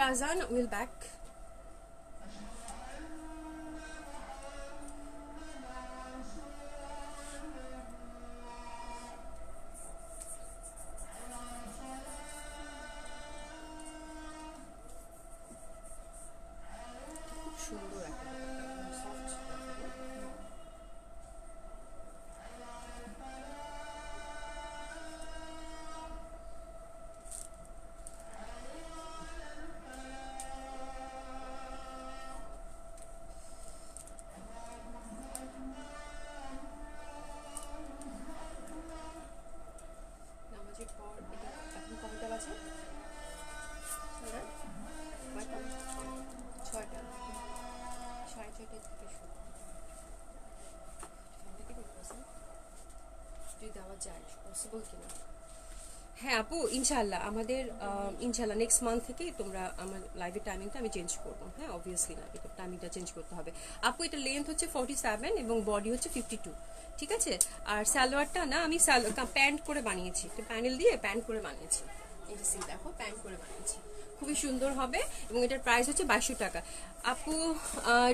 Azan will back. সুন্দর একটা সফট নামাজের পর এটা এখন কয়টা বাজে? ছয়টা, 6:30 থেকে শুরু যদি দেওয়া যায় পসিবল কিনা। হ্যাঁ আপু, ইনশাল্লাহ আমাদের ইনশাল্লাহ নেক্সট মান্থ থেকেই তোমরা আমার লাইভের টাইমিংটা আমি চেঞ্জ করবো। হ্যাঁ অবভিয়াসলি না, এটা টাইমিংটা চেঞ্জ করতে হবে আপু। এটা লেন্থ হচ্ছে 47 এবং বডি হচ্ছে 52, ঠিক আছে। আর সালোয়ারটা না আমি প্যান্ট করে বানিয়েছি, প্যানেল দিয়ে প্যান্ট করে বানিয়েছি। এই যে সি দেখো, প্যান্ট করে বানিয়েছি, খুবই সুন্দর হবে। এবং এটার প্রাইস হচ্ছে 2200 টাকা আপু।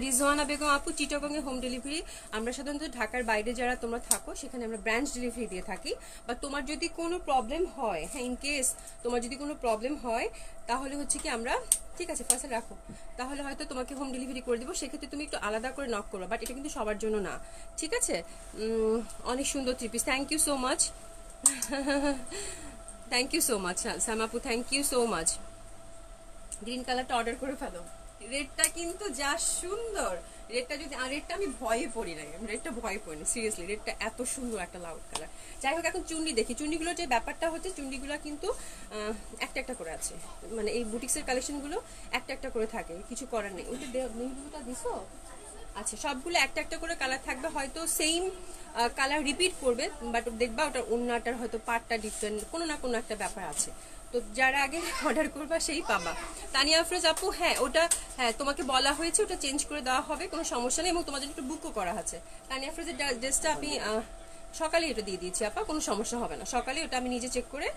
রিজওয়ানা বেগম আপু, চিটাগং এ হোম ডেলিভারি। আমরা সাধারণত ঢাকার বাইরে যারা তোমরা থাকো সেখানে আমরা ব্রাঞ্চ ডেলিভারি দিয়ে থাকি। বা তোমার যদি কোনো প্রবলেম হয়, হ্যাঁ ইন কেস তোমার যদি কোনো প্রবলেম হয় তাহলে হচ্ছে কি আমরা, ঠিক আছে ফার্স্টে রাখো, তাহলে হয়তো তোমাকে হোম ডেলিভারি করে দেবো। সেক্ষেত্রে তুমি একটু আলাদা করে নক করো, বাট এটা কিন্তু সবার জন্য না, ঠিক আছে। অনেক সুন্দর three piece, thank you so much, thank you so much সামাপু, thank you so much. Green কালারটা অর্ডার করে ফেলো, রেডটা কিন্তু যা সুন্দর। রেডটা যদি, আর রেডটা আমি ভয়ে পড়ি না, আমি রেডটা ভয়ে পড়ি না সিরিয়াসলি, রেডটা এত সুন্দর একটা লাউড কালার। যাই হোক, এখন চুন্ডি দেখি। চুন্ডিগুলোর যে ব্যাপারটা হচ্ছে, চুন্ডিগুলো কিন্তু একটা একটা করে আছে, মানে এই বুটিক্সের কালেকশনগুলো একটা একটা করে থাকে, কিছু করার নেই। ওইটা নীলগুলোটা দিছো? আচ্ছা, সবগুলো একটা একটা করে কালার থাকবে, হয়তো সেম কালার রিপিট করবে, বাট দেখবা ওটার অন্যটার হয়তো পার্টটা ডিফারেন্ট, কোনো না কোনো একটা ব্যাপার আছে। তো যারা আগে অর্ডার করবা সেই পাবা। তানিয়া আফরোজ আপু, হ্যাঁ ওটা, হ্যাঁ তোমাকে বলা হয়েছে ওটা চেঞ্জ করে দেওয়া হবে, কোনো সমস্যা নেই, এবং তোমার জন্য একটু বুকও করা আছে। তানিয়া আফরোজের ড্রেসটা আমি সকালে এটা দিয়ে দিয়েছি আপা, কোনো সমস্যা হবে না। সকালে ওটা আমি নিজে চেক করে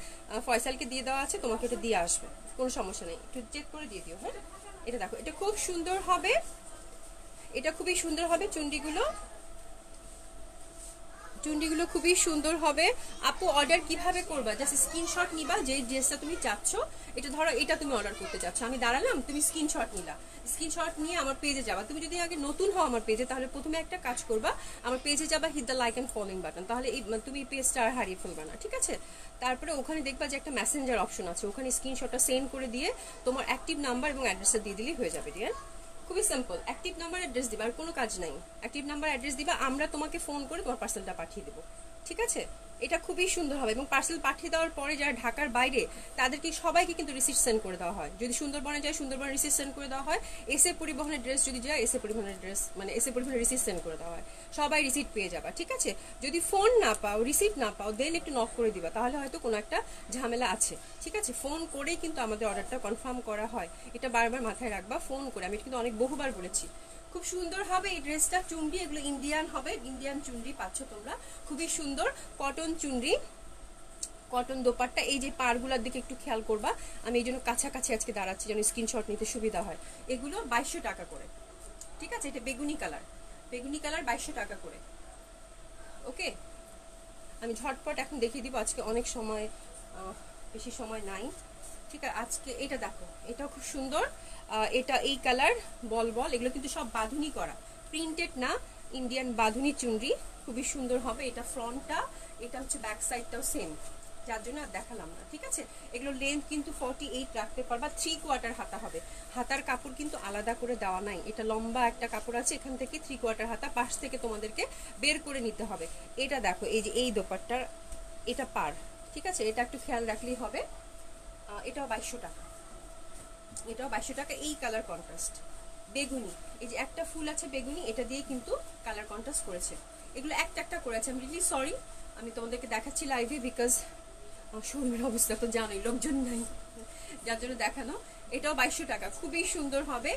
ফয়সালকে দিয়ে দেওয়া আছে, তোমাকে এটা দিয়ে আসবে, কোনো সমস্যা নেই, একটু চেক করে দিয়ে দিও। হ্যাঁ, এটা দেখো, এটা খুব সুন্দর হবে, এটা খুবই সুন্দর হবে। চুন্ডিগুলো খুবই সুন্দর হবে আপু। অর্ডার কিভাবে করবা? জাস্ট স্ক্রিনশট নিবা, যে ড্রেসটা তুমি চাচ্ছ। এটা ধরো এটা তুমি অর্ডার করতে চাচ্ছ, আমি দাঁড়ালাম, তুমি স্ক্রিনশট নিলা, স্ক্রিনশট নিয়ে আমার পেজে যাবা। তুমি যদি আগে নতুন হও আমার পেজে, তাহলে প্রথমে একটা কাজ করবা, আমার পেজে যাবা, hit the like and following button, তাহলে এই তুমি পেজটা আর হারিয়ে ফেলবে না, ঠিক আছে। তারপরে ওখানে দেখবা যে একটা মেসেঞ্জার অপশন আছে, ওখানে স্ক্রিনশটটা সেন্ড করে দিয়ে তোমার অ্যাক্টিভ নাম্বার এবং অ্যাড্রেসটা দিয়ে দিলেই হয়ে যাবে ডিয়ার। খুবই সিম্পল, অ্যাক্টিভ নাম্বার অ্যাড্রেস দিবা, আর কোনো কাজ নাই। অ্যাক্টিভ নাম্বার অ্যাড্রেস দিবা, আমরা তোমাকে ফোন করে তোমার পার্সেলটা পাঠিয়ে দেবো, ঠিক আছে। এটা খুবই সুন্দর হবে। এবং পার্সেল পাঠিয়ে দেওয়ার পরে যারা ঢাকার বাইরে, তাদেরকে সবাইকে কিন্তু রিসিপ্ট সেন্ড করে দেওয়া হয়। যদি সুন্দরবনে যায়, সুন্দরবনে রিসিপ্ট সেন্ড করে দেওয়া হয়। এসে পরিবহনের ড্রেস যদি যায়, এসে পরিবহনের ড্রেস, মানে এসে পরিবহনের রিসিপ্ট সেন্ড করে দেওয়া হয়। সবাই রিসিপ্ট পেয়ে যাবা, ঠিক আছে। যদি ফোন না পাও, রিসিপ্ট না পাও, দেন একটু নক করে দিবা, তাহলে হয়তো কোনো একটা ঝামেলা আছে, ঠিক আছে। ফোন করেই কিন্তু আমাদের অর্ডারটা কনফার্ম করা হয়, এটা বারবার মাথায় রাখবা, ফোন করে। আমি কিন্তু অনেক বহুবার বলেছি। খুব সুন্দর হবে এই ড্রেসটা। চুন্ডি এগুলো ইন্ডিয়ান হবে, ইন্ডিয়ান চুন্ডি পাচ্ছ তোমরা, খুবই সুন্দর কটন চুন্ডি, কটন দোপাট্টা। এই যে পাড়গুলোর দিকে একটু খেয়াল করবা, আমি এই জন্য কাছাকাছি আজকে দাঁড়াচ্ছি যেন স্ক্রিনশট নিতে সুবিধা হয়। এগুলো 2200 টাকা করে, ঠিক আছে। এটা বেগুনি কালার, বেগুনি কালার 2200 টাকা করে, ওকে। আমি ঝটপট এখন দেখিয়ে দিব, আজকে অনেক সময়, বেশি সময় নাই, ঠিক আছে। আজকে এটা দেখো, এটাও খুব সুন্দর, এটা এই কালার বল বল, এগুলো কিন্তু সব বাঁধুনি করা, প্রিন্টেড না, ইন্ডিয়ান বাঁধুনি চুনরি, খুবই সুন্দর হবে। এটা ফ্রন্টটা, এটা হচ্ছে ব্যাক সাইডটাও সেম, যার জন্য আর দেখালাম না, ঠিক আছে। এগুলো লেন্থ কিন্তু 48 রাখতে পারবা, 3/4 হাতা হবে। হাতার কাপড় কিন্তু আলাদা করে দেওয়া নাই, এটা লম্বা একটা কাপড় আছে, এখান থেকে 3/4 হাতা, পাশ থেকে তোমাদেরকে বের করে নিতে হবে। এটা দেখো, এই যে এই দোপাট্টার এটা পার, ঠিক আছে, এটা একটু খেয়াল রাখলেই হবে। এটাও 2200 টাকা, এটাও 2200 টাকা। এই কালার কন্ট্রাস্ট বেগুনি, এই যে একটা ফুল আছে বেগুনি, এটা দিয়ে কিন্তু কালার কন্ট্রাস্ট করেছে। এগুলো একটা একটা করেছে, আমি রিয়েলি সরি, আমি তোমাদেরকে দেখাচ্ছি লাইভে, বিকজ শোরুমের অবস্থা তো জানোই, লোকজন নাই, যার জন্য দেখানো। এটাও 2200 টাকা, খুবই সুন্দর হবে।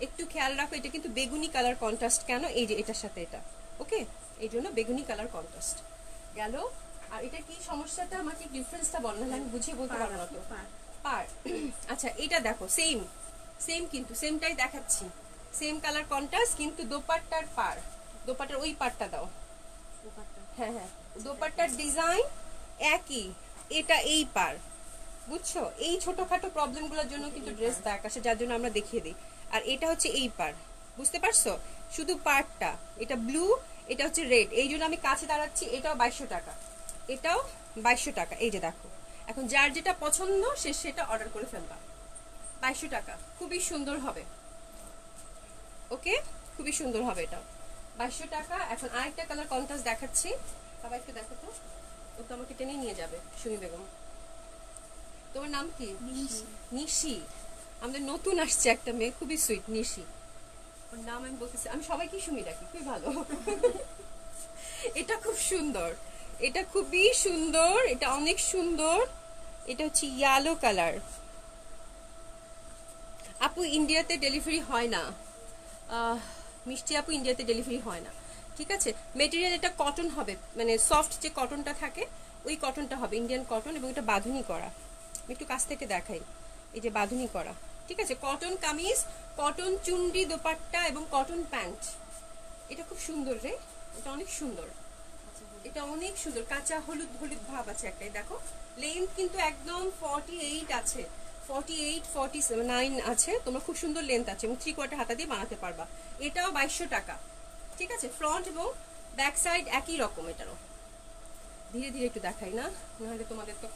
একটু খেয়াল রাখো, এটা কিন্তু বেগুনি কালার কন্ট্রাস্ট, কেন এই যে এটার সাথে এটা, ওকে, এই জন্য বেগুনি কালার কন্ট্রাস্ট গেল। আর এটা কি সমস্যাটা, আমাকে ডিফারেন্সটা বল, না আমি বুঝিয়ে বলতে পারবো না তো। পার, আচ্ছা, এটা দেখো সেম সেম কিন্তু সেমটাই দেখাচ্ছি, সেম কালার কন্ট্রাস্ট, কিন্তু দোপাট্টার পার, দোপাট্টার ওই পাটটা দাও। হ্যাঁ হ্যাঁ, দোপাট্টার ডিজাইন একই, এটা এই পার, বুঝছো? এই ছোটখাটো প্রবলেমগুলোর জন্য কিন্তু ড্রেস দাগ আসে, যার জন্য আমরা দেখিয়ে দিই। আর এটা হচ্ছে এই পার, বুঝতে পারছো? শুধু পারটা, এটা ব্লু, এটা হচ্ছে রেড, এই জন্য আমি কাছে দাঁড়াচ্ছি। এটাও 2200 টাকা, এটাও 2200 টাকা। এই যে দেখো, এখন যার যেটা পছন্দ সে সেটা অর্ডার করে ফেলবা। 2200 টাকা, খুবই সুন্দর হবে। ওকে, খুবই সুন্দর হবে এটা, 2200 টাকা। এখন আরেকটা কালার কন্ট্রাস্ট দেখাচ্ছি, বাবা একটু দেখো তো, ও তো আমাকে টেনে নিয়ে যাবে। সুমি বেগম, তোমার নাম কি? নিশি। আমাদের নতুন আসছে একটা মেয়ে, খুবই সুইট, নিশি ওর নাম। আমি বলতেছি, আমি সবাইকে সুমি ডাকি, খুবই ভালো। এটা খুব সুন্দর, এটা খুবই সুন্দর, এটা অনেক সুন্দর। এটা হচ্ছে ইয়েলো কালার। আপু ইন্ডিয়াতে ডেলিভারি হয় না, মিষ্টি আপু ইন্ডিয়াতে ডেলিভারি হয় না, ঠিক আছে? মেটেরিয়াল এটা কটন হবে, মানে সফট যে কটনটা থাকে ওই কটনটা হবে, ইন্ডিয়ান কটন, এবং এটা বাঁধুনি করা। আমি একটু কাছ থেকে দেখাই, এই যে বাঁধুনি করা, ঠিক আছে? কটন কামিজ, কটন চুন্ডি দোপাট্টা এবং কটন প্যান্ট। এটা খুব সুন্দর রে, এটা অনেক সুন্দর, এটা অনেক সুন্দর। কাঁচা হলুদ হলুদ ভাব আছে একটাই, দেখো। লেন্থ কিন্তু একদম 48 আছে, 48 49 আছে। তোমার খুব সুন্দর লেন্থ আছে এবং 3/4 হাতা দিয়ে বানাতে পারবা। এটাও 2200 টাকা, ঠিক আছে? ফ্রন্ট এবং ব্যাক সাইড একই রকম। এটারও ধীরে ধীরে একটু দেখাই না, নাহলে তোমাদের তো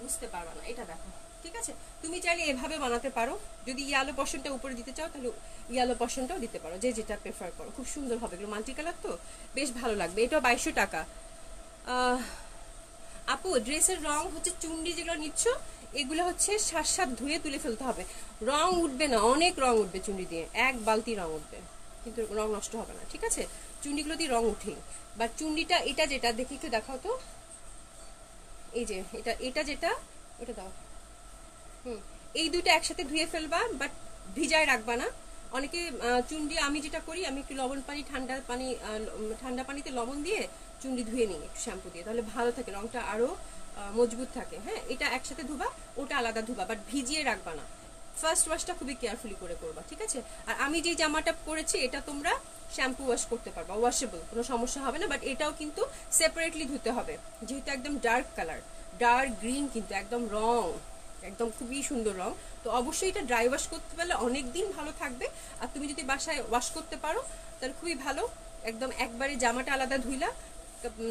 বুঝতে পারবা না। এটা দেখো, ঠিক আছে? তুমি চাইলে এভাবে বানাতে পারো, যদি ইয়েলো পশনটা উপরে দিতে চাও তাহলে ইয়েলো পশনটাও দিতে পারো, যে যেটা প্রেফার করো। খুব সুন্দর হবে, এগুলো মাল্টি কালার তো বেশ ভালো লাগবে। এটাও 2200 টাকা। আপু ড্রেসের রং হচ্ছে, চুন্ডি যেগুলো নিচ্ছ এগুলো হচ্ছে 7 ধুয়ে তুলে ফেলতে হবে, রং উঠবে না, অনেক রং উঠবে চুন্ডি দিয়ে, এক বালতি রং উঠবে, কিন্তু রং নষ্ট হবে না, ঠিক আছে? চুন্ডিগুলো দিয়ে রং উঠে। বা চুন্ডিটা এটা যেটা দেখি একটু দেখাও তো, এই যে এটা, এটা যেটা, ওটা দাও। এই দুটো একসাথে ধুয়ে ফেলবা, বাট ভিজায় রাখবা না। অনেকে চুন্ডি, আমি যেটা করি, আমি একটু লবণ পানি, ঠান্ডা পানিতে লবণ দিয়ে চুন্ডি ধুয়ে নিই একটু শ্যাম্পু দিয়ে, তাহলে ভালো থাকে, রংটা আরো মজবুত থাকে। হ্যাঁ, এটা একসাথে ধুবা, ওটা আলাদা ধুবা, বাট ভিজিয়ে রাখবা না। ফার্স্ট ওয়াশটা খুবই কেয়ারফুলি করে করবা, ঠিক আছে? আর আমি যে জামাটা পরেছি এটা তোমরা শ্যাম্পু ওয়াশ করতে পারবা, ওয়াশেবল, কোনো সমস্যা হবে না। বাট এটাও কিন্তু সেপারেটলি ধুতে হবে, যেহেতু একদম ডার্ক কালার, ডার্ক গ্রিন, কিন্তু একদম রং, একদম খুবই সুন্দর রং। তো অবশ্যই এটা ড্রাই ওয়াশ করতে পারলে অনেক দিন ভালো থাকবে। আর তুমি যদি বাসায় ওয়াশ করতে পারো তাহলে খুবই ভালো। একদম একবারে জামাটা আলাদা ধুইলা,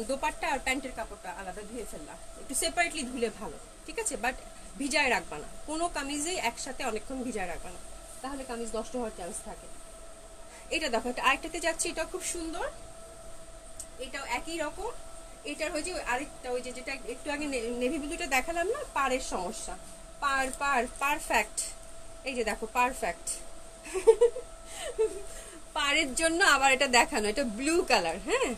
দোপাট্টা আর প্যান্টের কাপড়টা আলাদা ধুয়ে ফেললা, একটু সেপারেটলি ধুলে ভালো, ঠিক আছে? বাট ভিজায় রাখবা না, কোনো কামিজেই একসাথে অনেকক্ষণ ভিজায় রাখবা না, তাহলে কামিজ নষ্ট হওয়ার চান্স থাকে। এটা দেখো, এটা আরেকটাতে যাচ্ছে, এটা খুব সুন্দর, এটাও একই রকম। এটার হয়েছে আরেকটা, ওই যে যেটা একটু আগে নেভি ব্লুটা দেখালাম না, পাড়ের সমস্যা, পারফেক্ট। এই যে দেখো, পারফেক্ট। পাড়ের জন্য আবার এটা দেখানো, এটা ব্লু কালার। হ্যাঁ,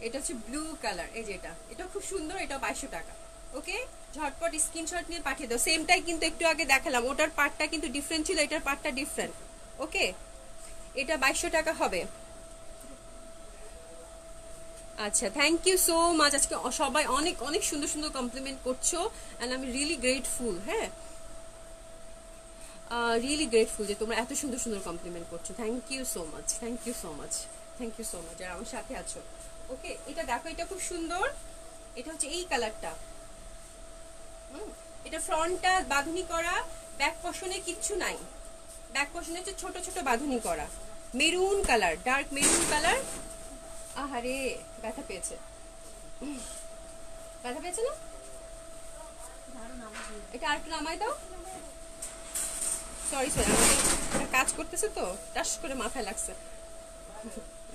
এটা হচ্ছে ব্লু কালার, এই যে এটা খুব সুন্দর, এটা 2200 টাকা। ওকে, ঝটপট স্ক্রিনশট নিয়ে পাঠিয়ে দাও। সেমটাই কিন্তু একটু আগে দেখালাম, ওটার পার্টটা কিন্তু ডিফারেন্ট ছিল, এটার পার্টটা ডিফারেন্ট। ওকে, এটা 2200 টাকা হবে। আচ্ছা, থ্যাংক ইউ সো মাচ। আজকে সবাই অনেক অনেক সুন্দর সুন্দর কমপ্লিমেন্ট করছো, অ্যান্ড আমি রিয়েলি গ্রেটফুল। হ্যাঁ, রিয়েলি গ্রেটফুল যে তোমরা এত সুন্দর সুন্দর কমপ্লিমেন্ট করছো। Thank you so much, thank you so much, thank you so much আর আমার সাথে আছো। ওকে, এটা দেখো, এটা খুব সুন্দর, এটা হচ্ছে এই কালারটা। এটা ফ্রন্টটা বাঁধুনি করা, ব্যাক পশনে কিচ্ছু নাই, ব্যাক পশনে হচ্ছে ছোট ছোট বাঁধুনি করা, maroon colour, dark maroon colour. আহারে, ব্যথা পেয়েছে, ব্যথা পেয়েছে না? এটা আরেকটু নামাই দাও। সরি সরি, আমাদের কাজ করতেছে তো, টাস করে মাথায় লাগছে,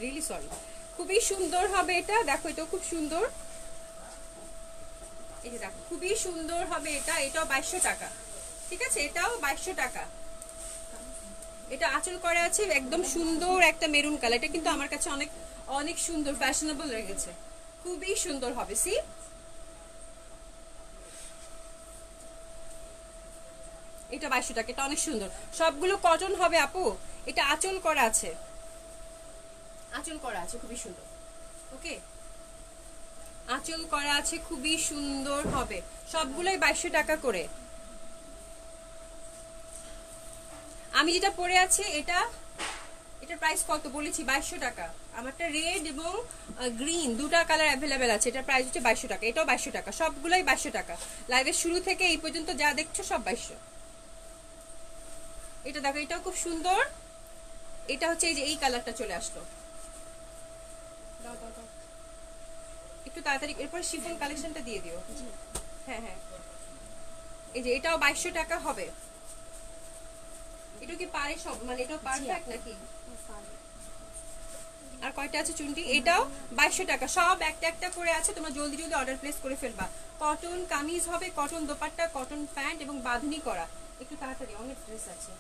রিয়েলি সরি। খুবই সুন্দর হবে এটা, দেখো এটাও খুব সুন্দর, এই যে দেখো খুবই সুন্দর হবে এটা। এটাও 2200 টাকা, ঠিক আছে? এটাও 2200 টাকা। এটা আঁচল করা আছে, একদম সুন্দর একটা মেরুন কালার। এটা কিন্তু আমার কাছে অনেক অনেক সুন্দর, ফ্যাশনেবল লেগেছে, খুবই সুন্দর হবে। সি, এটা 2200 টাকা, এটা অনেক সুন্দর। সবগুলো কটন হবে আপু। এটা আঁচল করা আছে, আঁচল করা আছে, খুবই সুন্দর। ওকে, আঁচল করা আছে, খুবই সুন্দর হবে। সবগুলোই 2200 টাকা করে। আমি যেটা পরে আছি এটার প্রাইস কত বলেছি? 2200 টাকা। আমারটা রেড এবং গ্রিন দুটা কালার অ্যাভেলেবেল আছে। এটার প্রাইস হচ্ছে 2200 টাকা, এটাও 2200 টাকা, সবগুলোই 2200 টাকা। লাইভের শুরু থেকে এই পর্যন্ত যা দেখছো সব 2200। এটা দেখো, এটাও খুব সুন্দর। এটা হচ্ছে এই যে এই কালারটা চলে আসলো, দাও দাও দাও একটু তাড়াতাড়ি, এরপর শিফন কালেকশনটা দিয়ে দিও। হ্যাঁ হ্যাঁ, এই যে এটাও 2200 টাকা হবে। এটা কি পারে সব, মানে এটাও পারফেক্ট নাকি? আর কয়টা আছে চুনটি? এটাও 2200 টাকা, সব একটা একটা করে আছে। তোমরা জলদি জলদি অর্ডার প্লেস করে ফেলবা। কটন কামিজ হবে, কটন দোপাট্টা, কটন প্যান্ট এবং বাঁধনি করা। একটু তাড়াতাড়ি, অনেক ড্রেস আছে।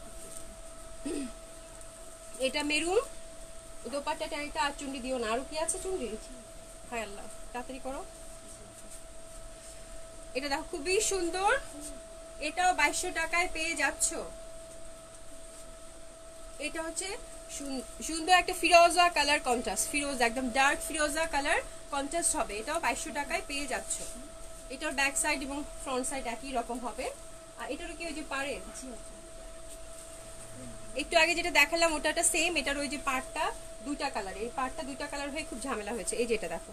এটা মেরুন দোপাট্টাটা, এটা আর চুন্ডি দিও না। আরো কি আছে চুন্ডি? হায় আল্লাহ, তাড়াতাড়ি করো। এটা দেখো খুবই সুন্দর, এটাও 2200 টাকায় পেয়ে যাচ্ছ। এটা হচ্ছে সুন্দর একটা ফিরোজা কালার কন্ট্রাস্ট, ফিরোজা একদম ডার্ক ফিরোজা কালার কন্ট্রাস্ট হবে। এটাও 2200 টাকায় পেয়ে যাচ্ছ। এটার ব্যাক সাইড এবং ফ্রন্ট সাইড একই রকম হবে। আর এটারও কি ওই যে পারে একটু আগে যেটা দেখালাম ওটাটা সেম। এটার ওই যে পার্টটা দুইটা কালার, এই পার্টটা দুইটা কালার হয়ে খুব ঝামেলা হয়েছে। এই যেটা দেখো,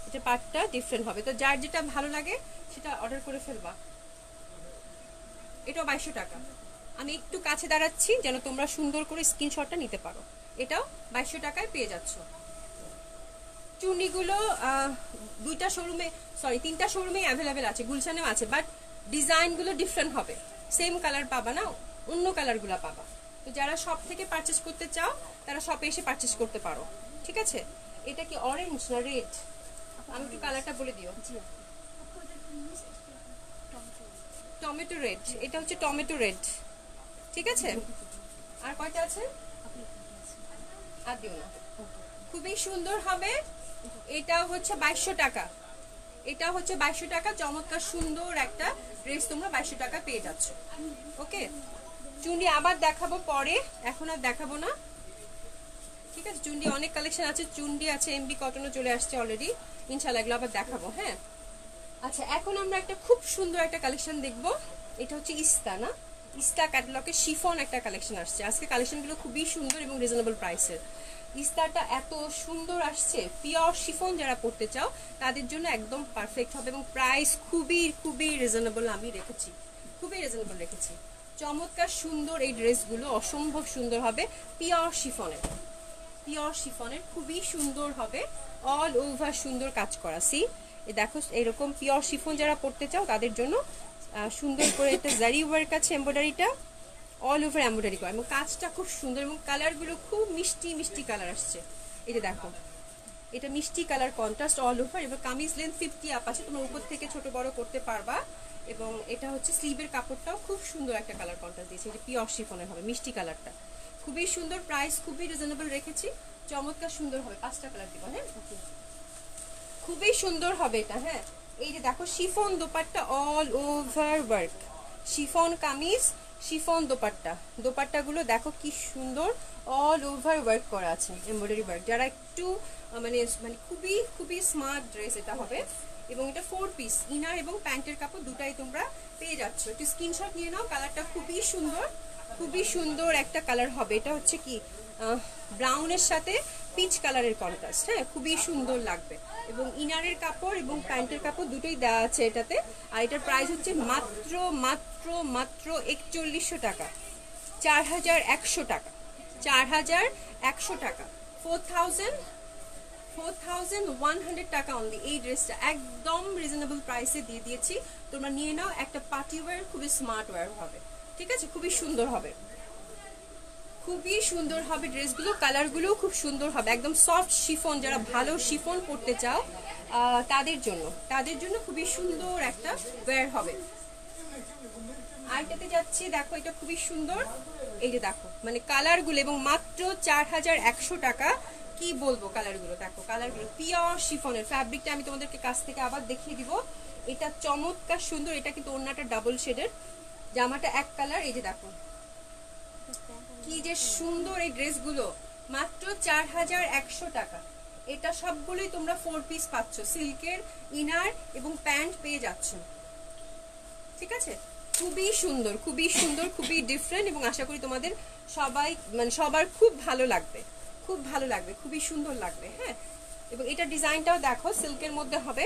এটা পার্টটা ডিফারেন্ট হবে। তো যার যেটা ভালো লাগে সেটা অর্ডার করে ফেলবা। এটাও 2200 টাকা। আমি একটু কাছে দাঁড়াচ্ছি যেন তোমরা সুন্দর করে স্ক্রিনশটটা নিতে পারো। এটাও 2200 টাকায় পেয়ে যাচ্ছ। চুন্নিগুলো দুইটা শোরুমে, সরি তিনটা শোরুমে অ্যাভেলেবেল আছে, গুলশানেও আছে, বাট ডিজাইনগুলো ডিফারেন্ট হবে। সেম কালার পাবা না, অন্য কালারগুলো পাবা। তো যারা শপ থেকে পারচেস করতে চাও তারা শপে এসে পারচেস করতে পারো, ঠিক আছে? এটা কি অরেঞ্জ না রেড? আমি একটু কালারটা বলে দিও। টমেটো রেড, এটা হচ্ছে টমেটো রেড, ঠিক আছে? আর কয়টা আছে? আর দিও না, খুবই সুন্দর হবে। এটা হচ্ছে 2200 টাকা, এটা হচ্ছে 2200 টাকা। চমৎকার সুন্দর একটা ড্রেস তোমরা 2200 টাকা পেয়ে যাচ্ছ। ওকে, চুন্ডি আবার দেখাবো পরে, এখন আর দেখাবো না, ঠিক আছে? চুন্ডি অনেক কালেকশন আছে, চুন্ডি আছে, এমবি কটনও চলে আসছে অলরেডি, ইনশাআল্লাহ এগুলো আবার দেখাবো। হ্যাঁ, আচ্ছা এখন আমরা একটা খুব সুন্দর একটা কালেকশন দেখবো। এটা হচ্ছে ইস্তা না, ইস্তা ক্যাটালগে শিফন একটা কালেকশন আসছে আজকে। কালেকশনগুলো খুবই সুন্দর এবং রিজনেবল প্রাইসের। ইস্তাটা এত সুন্দর আসছে, পিওর শিফন যারা পড়তে চাও তাদের জন্য একদম পারফেক্ট হবে এবং প্রাইস খুবই খুবই রিজনেবল আমি রেখেছি, খুবই রিজনেবল রেখেছি। চমৎকার সুন্দর এই ড্রেসগুলো, অসম্ভব সুন্দর হবে। পিওর শিফনের, পিওর শিফনের খুবই সুন্দর হবে, অল ওভার সুন্দর কাজ করা। সি এ দেখো, এরকম পিওর শিফন যারা পড়তে চাও তাদের জন্য সুন্দর করে একটা জারি ওয়ার্ক আছে, এমব্রয়ডারিটা অল ওভার এমব্রয়ডারি করা এবং কাজটা খুব সুন্দর এবং কালারগুলো খুব মিষ্টি মিষ্টি কালার আসছে। এই যে দেখো, এটা মিষ্টি কালার কন্ট্রাস্ট অল ওভার। এবার কামিজ লেন্থ 50 আপ আছে, তোমরা উপর থেকে ছোট বড় করতে পারবা। এবং এটা হচ্ছে স্লিভের কাপড়টাও খুব সুন্দর একটা কালার কন্ট্রাস্ট দিয়েছে, এটা পিওর শিফনের হবে, মিষ্টি কালারটা খুবই সুন্দর। প্রাইস খুবই রিজনেবল রেখেছি, চমৎকার সুন্দর হবে। 5টা কালার দিব। হ্যাঁ, খুবই সুন্দর হবে এটা। হ্যাঁ, এই যে দেখো chiffon dupatta all over work, chiffon kameez, chiffon dupatta, দোপাট্টাগুলো দেখো কি সুন্দর অল ওভার ওয়ার্ক করা আছে, এমব্রয়ডারি ওয়ার্ক। যারা একটু মানে মানে খুবই খুবই স্মার্ট ড্রেস এটা হবে। এবং এটা 4 পিস, ইনার এবং প্যান্টের কাপড় দুটাই তোমরা পেয়ে যাচ্ছ। একটু স্ক্রিনশট নিয়ে নাও। কালারটা খুবই সুন্দর, খুবই সুন্দর একটা কালার হবে। এটা হচ্ছে কি ব্রাউনের সাথে পিচ কালারের কন্ট্রাস্ট। হ্যাঁ, খুবই সুন্দর লাগবে। এবং ইনারের কাপড় এবং প্যান্টের কাপড় দুটোই দেওয়া আছে এটাতে। আর এটার প্রাইস হচ্ছে মাত্র মাত্র মাত্র 4100 টাকা, 4100 টাকা, 4100 টাকা, 4100 টাকা অনলি। এই ড্রেসটা একদম রিজনেবল প্রাইসে দিয়ে দিয়েছি, তোমরা নিয়ে নাও। একটা পার্টি ওয়্যার, খুবই স্মার্ট ওয়্যার হবে, ঠিক আছে? খুবই সুন্দর হবে, খুবই সুন্দর হবে ড্রেসগুলো। কালারগুলো খুব সুন্দর হবে, একদম সফট শিফন। যারা ভালো শিফন পরতে চাও তাদের জন্য খুবই সুন্দর একটা ওয়্যার হবে। আইটাতে যাচ্ছি, দেখো এটা খুবই সুন্দর। এই যে দেখো, মানে কালারগুলো এবং মাত্র 4100 টাকা। কি বলবো, কালারগুলো দেখো, কালারগুলো পিওর শিফনের। ফ্যাব্রিকটা আমি তোমাদেরকে কাছ থেকে আবার দেখিয়ে দিব। এটা চমৎকার সুন্দর। এটা কিন্তু ওড়নাটা ডাবল শেডের, জামাটা এক কালার। এই যে দেখো কি যে সুন্দর এই ড্রেসগুলো, মাত্র 4100 টাকা। এটা সবগুলোই তোমরা 4 পিস পাচ্ছ, সিল্কের ইনার এবং প্যান্ট পেয়ে যাচ্ছ, ঠিক আছে? খুবই সুন্দর, খুবই সুন্দর, খুবই ডিফারেন্ট, এবং আশা করি তোমাদের সবাই মানে সবার খুব ভালো লাগবে, খুব ভালো লাগবে, খুবই সুন্দর লাগবে। হ্যাঁ, এবং এটা ডিজাইনটাও দেখো সিল্কের মধ্যে হবে।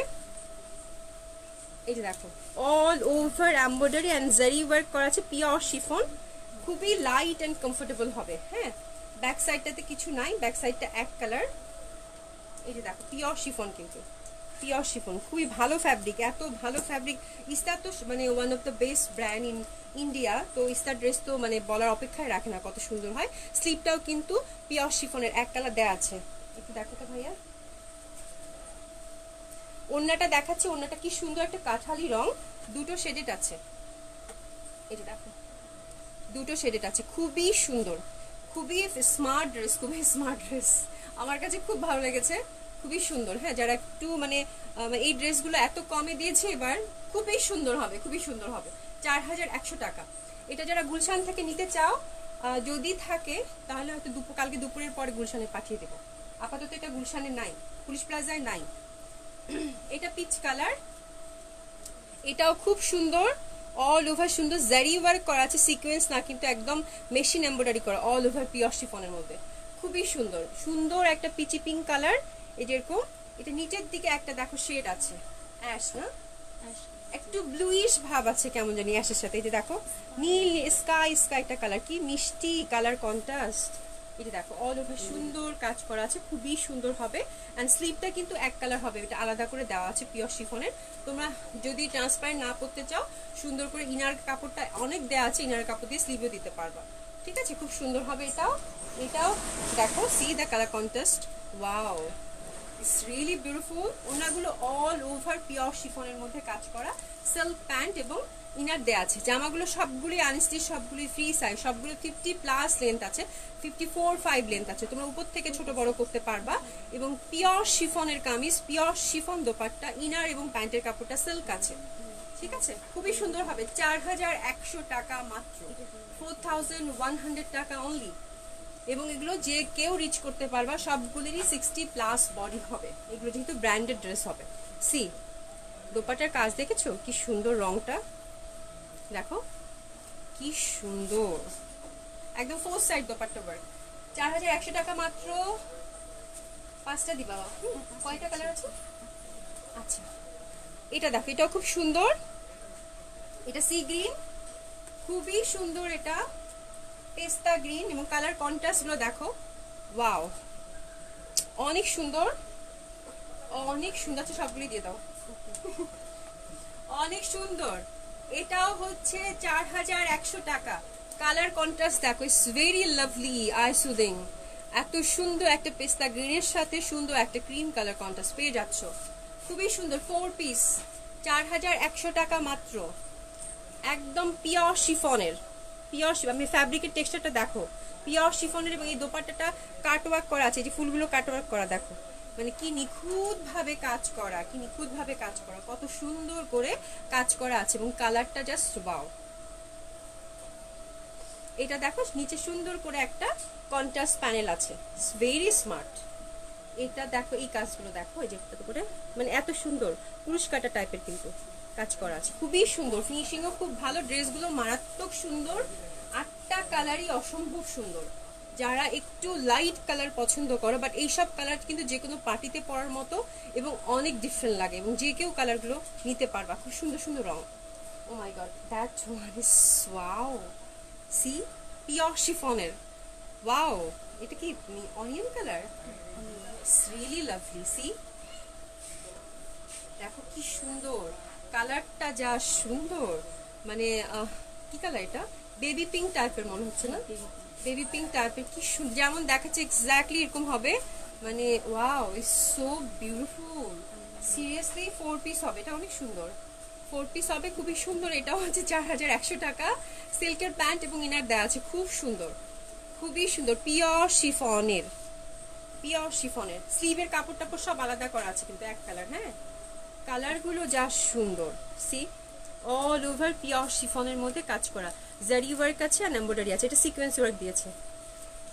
এই যে দেখো অল ওভার এমব্রয়ডারি অ্যান্ড জারি ওয়ার্ক করা আছে, পিওর শিফন, খুবই লাইট অ্যান্ড কমফোর্টেবল হবে। হ্যাঁ, ব্যাক সাইডটাতে কিছু নাই, ব্যাক সাইডটা এক কালার। এই যে দেখো পিওর শিফন, কিন্তু পিওর শিফন, খুবই ভালো ফ্যাব্রিক, এত ভালো ফ্যাব্রিক। ইস্তার তো মানে one of the best brand in India, তো ইস্তার ড্রেস তো মানে বলার অপেক্ষায় রাখে না, কত সুন্দর হয়। স্লিপটাও কিন্তু পিওর শিফনের এক কালার দেওয়া আছে, একটু দেখো তো ভাইয়া। ওড়নাটা দেখাচ্ছে, ওড়নাটা কি সুন্দর একটা কাঠালি রং, দুটো শেডেড আছে। এই যে দেখো দুটো শেডেড আছে, খুবই সুন্দর, খুবই স্মার্ট ড্রেস, খুবই স্মার্ট ড্রেস, আমার কাছে খুব ভালো লেগেছে, খুবই সুন্দর। হ্যাঁ, যারা একটু মানে এই ড্রেসগুলো এত কমে দিয়েছে এবার, খুবই সুন্দর হবে, খুবই সুন্দর হবে। 4100 টাকা। এটা যারা গুলশান থেকে নিতে চাও, যদি থাকে তাহলে হয়তো কালকে দুপুরের পরে গুলশানে পাঠিয়ে দেবো। আপাতত এটা গুলশানে নাই, পুলিশ প্লাজায় নাই। এটা পিচ কালার, এটাও খুব সুন্দর, অল ওভার সুন্দর জারি ওয়ার্ক করা আছে, সিকোয়েন্স না কিন্তু একদম মেশিন এমব্রয়ডারি করা, অল ওভার পিওর শিফনের মধ্যে, খুবই সুন্দর, সুন্দর একটা পিচি পিঙ্ক কালার। এই যেরকম এটা নিচের দিকে একটা দেখো শেড আছে, অ্যাশ না, একটু ব্লুইশ ভাব আছে কেমন জানি অ্যাশের সাথে। এই যে দেখো নীল স্কাই স্কাই একটা কালার, কি মিষ্টি কালার কন্ট্রাস্ট। এটা দেখো অল ওভার সুন্দর কাজ করা আছে, খুবই সুন্দর হবে। অ্যান্ড স্লিভটা কিন্তু এক কালার হবে, এটা আলাদা করে দেওয়া আছে পিওর শিফনের। তোমরা যদি ট্রান্সপারেন্ট না পড়তে চাও, সুন্দর করে ইনার কাপড়টা অনেক দেওয়া আছে, ইনার কাপড় দিয়ে স্লিভও দিতে পারবা, ঠিক আছে, খুব সুন্দর হবে। এটাও এটাও দেখো, see the colour contrast, wow, it's really beautiful. ওনাগুলো অল ওভার পিওর শিফনের মধ্যে কাজ করা, সিল্ক প্যান্ট এবং ইনার দেয়া আছে। জামাগুলো সবগুলি আনস্টিচ, সবগুলি ফ্রি সাইজ, সবগুলো 50+ লেন্থ আছে, 54-5 লেন্থ আছে, তোমরা উপর থেকে ছোট বড় করতে পারবা। এবং পিওর শিফনের kameez, pure chiffon dupatta, inner এবং প্যান্টের কাপড়টা সিল্ক আছে, ঠিক আছে, খুবই সুন্দর হবে। 4100 টাকা মাত্র, 4100 টাকা অনলি। এবং এগুলো যে কেউ রিচ করতে পারবা, সবগুলোরই 60+ বডি হবে, এগুলো যেহেতু ব্র্যান্ডেড ড্রেস হবে। সি দোপাটার কাজ দেখেছো কি সুন্দর, রংটা দেখো কি সুন্দর, একদম 4 সাইড দোপাট্টা ওয়ার্ক। 4100 টাকা মাত্র। 5টা দিবা, কয়টা কালার আছে? আচ্ছা, এটা দেখো, এটাও খুব সুন্দর, এটা সি গ্রিন, খুবই সুন্দর, এটা পেস্তা গ্রিন, এবং কালার কন্ট্রাস্ট গুলো দেখো, ওয়াও, অনেক সুন্দর, অনেক সুন্দর আছে, সবগুলি দিয়ে দাও, অনেক সুন্দর। এটাও হচ্ছে 4100 টাকা। কালার কন্ট্রাস্ট দেখো, it's very lovely, I soothing, এত সুন্দর একটা পেস্তা গ্রিনের সাথে সুন্দর একটা ক্রিম কালার কন্ট্রাস্ট পেয়ে যাচ্ছ, খুবই সুন্দর। 4 পিস, 4100 টাকা মাত্র, একদম পিওর শিফনের, পিওর শিফন, আমি ফ্যাব্রিকের টেক্সচারটা দেখো, পিওর শিফনের, এবং এই দোপাট্টাটা কাটওয়ার্ক করা আছে, যে ফুলগুলো কাটওয়ার্ক করা দেখো, মানে কি নিখুঁত ভাবে কাজ করা, কি নিখুঁত ভাবে কাজ করা, কত সুন্দর করে কাজ করা আছে, এবং কালারটা জাস্ট ওয়াও। এটা দেখো নিচে সুন্দর করে একটা কন্ট্রাস্ট প্যানেল আছে, ভেরি স্মার্ট। এটা দেখো, এই কাজগুলো দেখো, এই যে করে মানে এত সুন্দর পুরুষ কাটা টাইপের কিন্তু কাজ করা আছে, খুবই সুন্দর, ফিনিশিংও খুব ভালো, ড্রেসগুলো মারাত্মক সুন্দর, 8টা কালারই অসম্ভব সুন্দর। যারা একটু লাইট কালার পছন্দ করো, বাট এইসব কালার কিন্তু যে কোনো পার্টিতে পরার মতো এবং অনেক ডিফারেন্ট লাগে, এবং যে কেউ কালারগুলো নিতে পারবা, খুব সুন্দর সুন্দর রং। Oh my God, that one is wow, see pure শিফনের, ওয়াও, এটা কি onion colour, really lovely. See দেখো কি সুন্দর কালারটা, যা সুন্দর, মানে কি কালার এটা, বেবি পিঙ্ক টাইপের মনে হচ্ছে না, বেবি পিঙ্ক টাইপের, কি সুন্দর, যেমন দেখাচ্ছে এক্স্যাক্টলি এরকম হবে, মানে wow, it's so beautiful. Seriously 4 piece হবে, এটা অনেক সুন্দর, 4 পিস হবে, খুবই সুন্দর। এটাও হচ্ছে 4100 টাকা, সিল্কের প্যান্ট এবং ইনার দেওয়া আছে, খুব সুন্দর, খুবই সুন্দর, পিওর শিফনের, পিওর শিফনের। স্লিভের কাপড় টাপড় সব আলাদা করা আছে কিন্তু এক কালার। হ্যাঁ, কালারগুলো যা সুন্দর, সি অল ওভার পিওর শিফনের মধ্যে কাজ করা, জারি ওয়ার্ক আছে আর এমব্রয়ডারি আছে, এটা সিকোয়েন্স ওয়ার্ক দিয়েছে।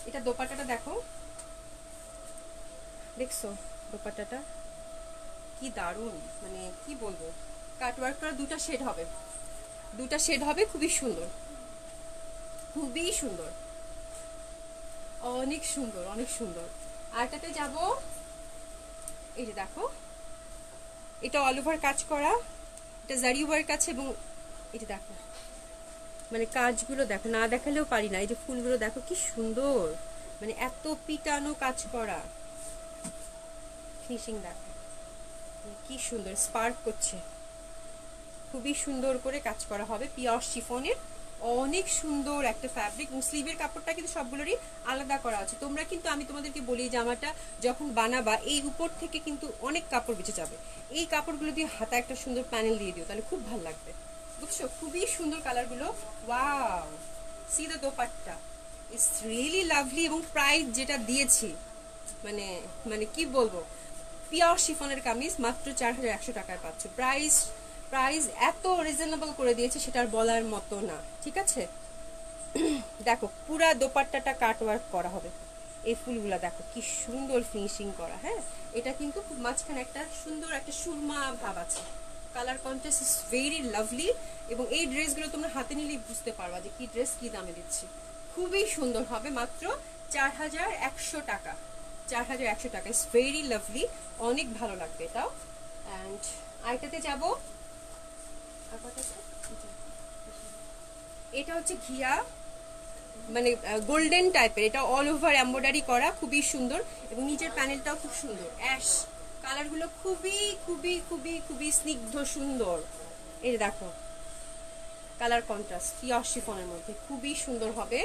এটা দোপাট্টাটা দেখো, দেখছো দোপাট্টাটা কি দারুণ, মানে কি বলবো, কাট ওয়ার্ক করা, 2টা শেড হবে, দুটা শেড হবে, খুবই সুন্দর, খুবই সুন্দর, অনেক সুন্দর, অনেক সুন্দর। আরটাতে যাব, এই যে দেখো, এটা অল ওভার কাজ করা, এটা জারি ওয়ার্ক আছে, এবং এটা দেখো মানে কাজগুলো দেখো, না দেখালেও পারি না। এই যে ফুলগুলো দেখো কি সুন্দর, মানে এত পিটানো কাজ করা, ফিনিশিং দেখো কি সুন্দর, স্পার্ক করছে, খুবই সুন্দর করে কাজ করা হবে, পিওর শিফনের, অনেক সুন্দর একটা ফ্যাব্রিক। এবং স্লিভের কাপড়টা কিন্তু সবগুলোরই আলাদা করা আছে। তোমরা কিন্তু, আমি তোমাদেরকে বলি, জামাটা যখন বানাবা এই উপর থেকে কিন্তু অনেক কাপড় বেঁচে যাবে, এই কাপড়গুলো দিয়ে হাতা একটা সুন্দর প্যানেল দিয়ে দিও, তাহলে খুব ভালো লাগবে, বুঝছো? খুবই সুন্দর কালারগুলো, wow. C the dupatta, it's really lovely. এবং প্রাইস যেটা দিয়েছি, মানে মানে কি বলবো, পিওর শিফনের কামিজ মাত্র 4100 টাকায় পাচ্ছ। প্রাইস প্রাইস এত রিজনেবল করে দিয়েছে, সেটা আর বলার মতো না, ঠিক আছে? দেখো পুরা দোপাট্টাটা কাট ওয়ার্ক করা হবে, এই ফুলগুলা দেখো কি সুন্দর ফিনিশিং করা। হ্যাঁ, এটা কিন্তু মাঝখানে একটা সুন্দর একটা সুরমা ভাব আছে, colour contrast is very lovely. এবং এই ড্রেসগুলো তোমরা হাতে নিলেই বুঝতে পারবা যে কি ড্রেস কি দামে দিচ্ছি। খুবই সুন্দর হবে, মাত্র 4100 টাকা, 4100 টাকা, ইটস ভেরি লাভলি, অনেক ভালো লাগবে এটাও। অ্যান্ড আইটাতে যাব, এটা হচ্ছে ঘিয়া, মানে গোল্ডেন টাইপের, এটা অল ওভার এমব্রয়ডারি করা, খুবই সুন্দর, এবং নিচের প্যানেলটাও খুব সুন্দর, অ্যাশ কালারগুলো খুবই খুবই খুবই খুবই স্নিগ্ধ সুন্দর। এই দেখো কালার কন্ট্রাস্ট পিওর শিফনের মধ্যে খুবই সুন্দর হবে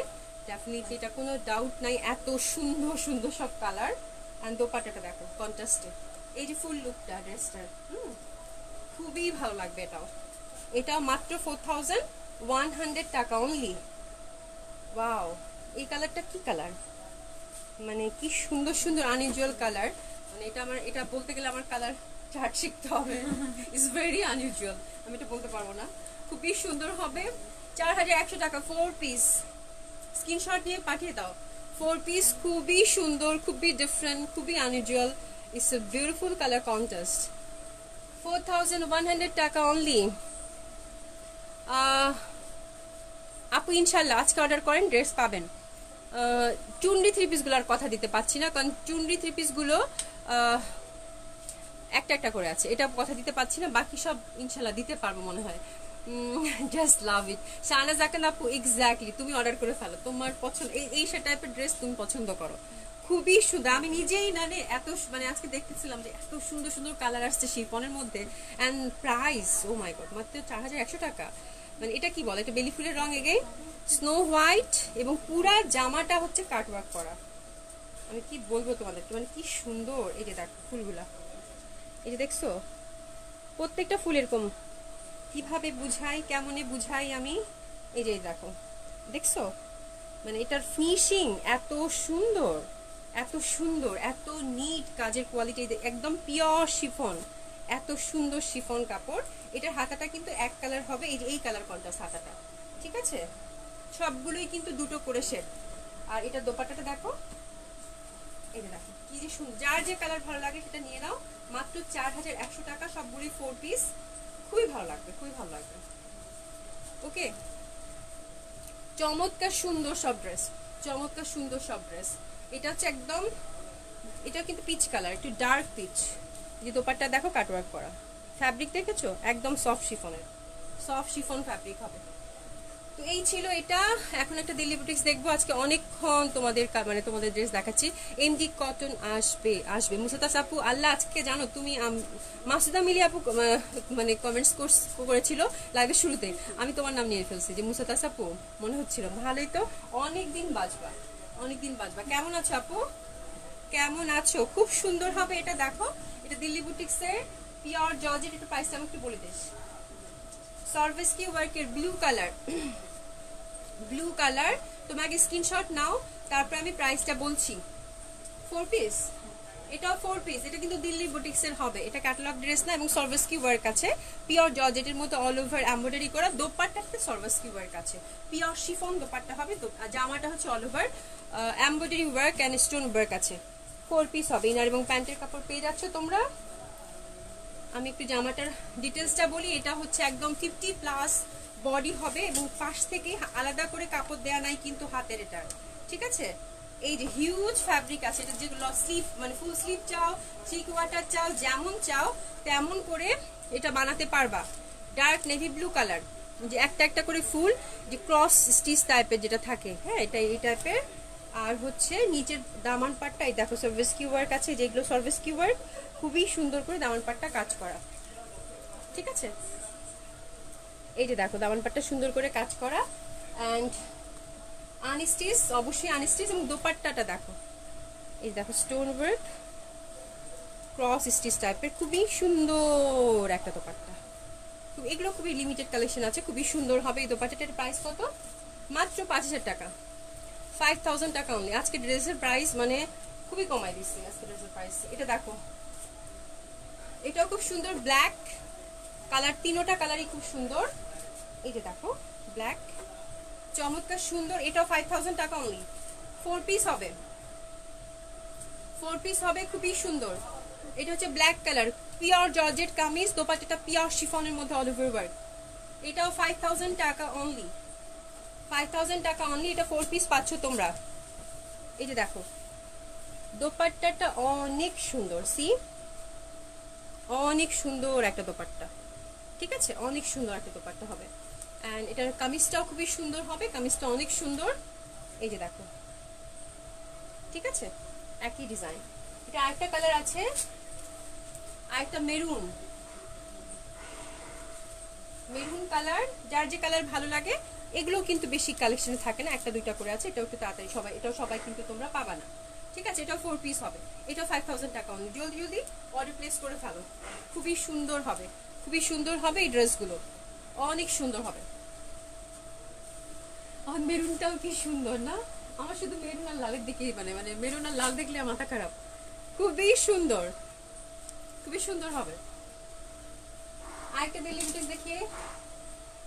ডেফিনেটলি, এটা কোনো ডাউট নাই, এত সুন্দর সুন্দর সব কালার। অ্যান্ড দোপাট্টাটা দেখো কন্ট্রাস্টে, এই যে ফুল লুকটা ড্রেসটার, খুবই ভালো লাগবে এটাও। এটাও মাত্র 4100 টাকা অনলি। ওয়াও, এই কালারটা কি কালার, মানে কি সুন্দর সুন্দর আনইউজুয়াল কালার, মানে এটা আমার, এটা বলতে গেলে আমার কালার চার্ট শিখতে হবে, ইটস ভেরি আনইউজুয়াল, আমি এটা বলতে পারবো না, খুবই সুন্দর হবে। 4100 টাকা 4 পিস, স্ক্রিনশট নিয়ে পাঠিয়ে দাও। 4 পিস, খুবই সুন্দর, খুবই ডিফারেন্ট, খুবই unusual, it's a beautiful colour contrast. 4100 টাকা অনলি। আপু ইনশাল্লাহ আজকে অর্ডার করেন, ড্রেস পাবেন। চুনরি থ্রি পিসগুলোর কথা দিতে পারছি না, কারণ চুনরি থ্রি পিসগুলো একটা একটা করে আছে, এটা কথা দিতে পারছি না, বাকি সব ইনশাল্লাহ দিতে পারবো মনে হয়। জাস্ট লাভ ইট। শাহনাজ আকান আপু, এক্স্যাক্টলি, তুমি অর্ডার করে ফেলো, তোমার পছন্দ এই টাইপের ড্রেস তুমি পছন্দ করো, খুবই সুন্দর। আমি নিজেই এত মানে আজকে দেখতেছিলাম যে এত সুন্দর সুন্দর কালার আসছে শিফনের মধ্যে, and price oh my god, মাত্র 4100 টাকা। মানে এটা কি বলে, এটা বেলি ফুলের রং, এগে স্নো হোয়াইট, এবং পুরা জামাটা হচ্ছে কাটওয়ার্ক করা। আমি কি বলবো তোমাদেরকে, মানে কি সুন্দর। এই যে দেখো ফুলগুলা, এই যে দেখছো প্রত্যেকটা ফুল এরকম, কিভাবে বুঝাই, কেমনে বুঝাই আমি, এই যে দেখো দেখছো, মানে এটার ফিনিশিং এত সুন্দর, এত সুন্দর, এত নিট কাজের কোয়ালিটি, একদম পিওর শিফন, এত সুন্দর শিফন কাপড়। এটার হাতাটা কিন্তু এক কালার হবে, এই যে এই কালার কন্ট্রাস্ট হাতাটা, ঠিক আছে? সবগুলোই কিন্তু দুটো করে শেড। আর এটা দোপাট্টাটা দেখো, এই যে দেখো কি যে সুন্দর, যার যে কালার ভালো লাগে সেটা নিয়ে নাও, মাত্র 4100 টাকা, সবগুলোই 4 পিস, খুবই ভালো লাগবে, খুবই ভালো লাগবে। ওকে, চমৎকার সুন্দর সব ড্রেস, চমৎকার সুন্দর সব ড্রেস। এটা হচ্ছে একদম, এটা কিন্তু পিচ কালার, একটু ডার্ক পিচ, যে দোপাট্টা দেখো কাটওয়ার্ক করা, ফ্যাব্রিক দেখেছো একদম সফট শিফনের, সফট শিফন ফ্যাব্রিক হবে। তো এই ছিল এটা। এখন একটা দিল্লি বুটিক্স দেখবো, আজকে অনেকক্ষণ তোমাদের মানে তোমাদের ড্রেস দেখাচ্ছি। এমডি কটন আসবে আসবে, মুসাতাস আপু, আল্লাহ আজকে জানো তুমি, মাসুদা মিলি আপু মানে কমেন্টস করেছিল লাইভের শুরুতে, আমি তোমার নাম নিয়ে ফেলছি, যে মুসাতাস আপু মনে হচ্ছিল, ভালোই তো, অনেকদিন বাজবা, অনেকদিন বাজবা। কেমন আছো আপু, কেমন আছো? খুব সুন্দর হবে এটা, দেখো এটা দিল্লি বুটিক্সের পিওর জর্জেট, একটু প্রাইসটা আমি একটু বলে দিস। সার্ভিসকি ওয়ার্কের ব্লু কালার, ব্লু কালার, তোমাকে স্ক্রিনশট নাও, তারপর আমি প্রাইসটা বলছি। 4 পিস, এটাও 4 পিস, এটা কিন্তু দিল্লি বুটিক্সের হবে, এটা ক্যাটালগ ড্রেস না, এবং সার্ভিসকি ওয়ার্ক আছে, পিওর জর্জেটের মতো অল ওভার এমব্রয়ডারি করা, দোপাট্টাতে সার্ভিসকি ওয়ার্ক আছে, পিওর শিফন দোপাট্টা হবে, জামাটা হচ্ছে all over embroidery work and stone work আছে। 4 পিস হবে, ইনার এবং প্যান্টের কাপড় পেয়ে যাচ্ছ তোমরা। আমি একটু জামাটার ডিটেলসটা বলি। এটা হচ্ছে একদম 50+ বডি হবে এবং পাশ থেকে আলাদা করে কাপড় দেয়া নাই কিন্তু হাতের এটার, ঠিক আছে। এই যে হিউজ ফ্যাব্রিক আছে, এটা যেগুলো স্লিভ মানে ফুল স্লিভ চাও, 3/4 চাও, যেমন চাও তেমন করে এটা বানাতে পারবা। ডার্ক নেভি ব্লু কালার, যে একটা একটা করে ফুল, যে ক্রস স্টিচ টাইপের যেটা থাকে, হ্যাঁ এটা এই টাইপের। আর হচ্ছে নিচের দামান পাটটা এই দেখো সার্ভিস কিউ ওয়ার্ক আছে, যেগুলো সার্ভিস কিউ ওয়ার্ক খুবই সুন্দর করে দামান পাটটা কাজ করা, ঠিক আছে। এই যে দেখো দামান পাটটা সুন্দর করে কাজ করা অ্যান্ড আনস্টিচ, অবশ্যই আনস্টিচ। এবং দোপাট্টাটা দেখো, এই দেখো স্টোন ওয়ার্ক ক্রস স্টিচ টাইপের, খুবই সুন্দর একটা দোপাট্টা। এগুলো খুবই লিমিটেড কালেকশন আছে, খুবই সুন্দর হবে এই দোপাট্টাটার প্রাইস কত? মাত্র 5000 টাকা, 5000 টাকা অনলি। আজকে ড্রেসের প্রাইস মানে খুবই কমাই দিচ্ছি আজকে ড্রেসের প্রাইস। এটা দেখো, এটাও খুব সুন্দর, ব্ল্যাক কালার, তিনোটা কালারই খুব সুন্দর। এই যে দেখো ব্ল্যাক, চমৎকার সুন্দর, এটাও 5000 টাকা অনলি। 4 পিস হবে, 4 পিস হবে, খুবই সুন্দর। এটা হচ্ছে black colour, pure georgette kameez, দোপাট্টাটা পিওর শিফনের মধ্যে অল ওভার ওয়ার্ক। এটাও 5000 টাকা অনলি, 5000 টাকা অনলি। এটা 4 পিস পাচ্ছ তোমরা। এই যে দেখো দোপাট্টাটা অনেক সুন্দর, সি অনেক সুন্দর একটা দোপাট্টা, ঠিক আছে, অনেক সুন্দর একটা দোপাট্টা হবে। অ্যান্ড এটার কামিজটাও খুবই সুন্দর হবে, কামিজটা অনেক সুন্দর। এই যে দেখো, ঠিক আছে, একই ডিজাইন। এটা আরেকটা কালার আছে, আরেকটা মেরুন, মেরুন কালার, যার যে কালার ভালো লাগে। এগুলো কিন্তু বেশি কালেকশনে থাকে না, একটা দুইটা করে আছে। এটাও একটু তাড়াতাড়ি সবাই, এটাও সবাই কিন্তু তোমরা পাবা না, ঠিক আছে। এটাও 4 পিস হবে, এটাও 5000 টাকা অনলি। জলদি জলদি অর্ডার প্লেস করে ফেলো, খুবই সুন্দর হবে, খুবই সুন্দর হবে এই ড্রেসগুলো, অনেক সুন্দর হবে। আর মেরুনটাও কি সুন্দর না, আমার শুধু মেরুন আর লালের দিকেই মানে মানে মেরুন আর লাল দেখলে মাথা খারাপ, খুবই সুন্দর, খুবই সুন্দর হবে। আরেকটা দিল্লি বুটিক্স দেখিয়ে,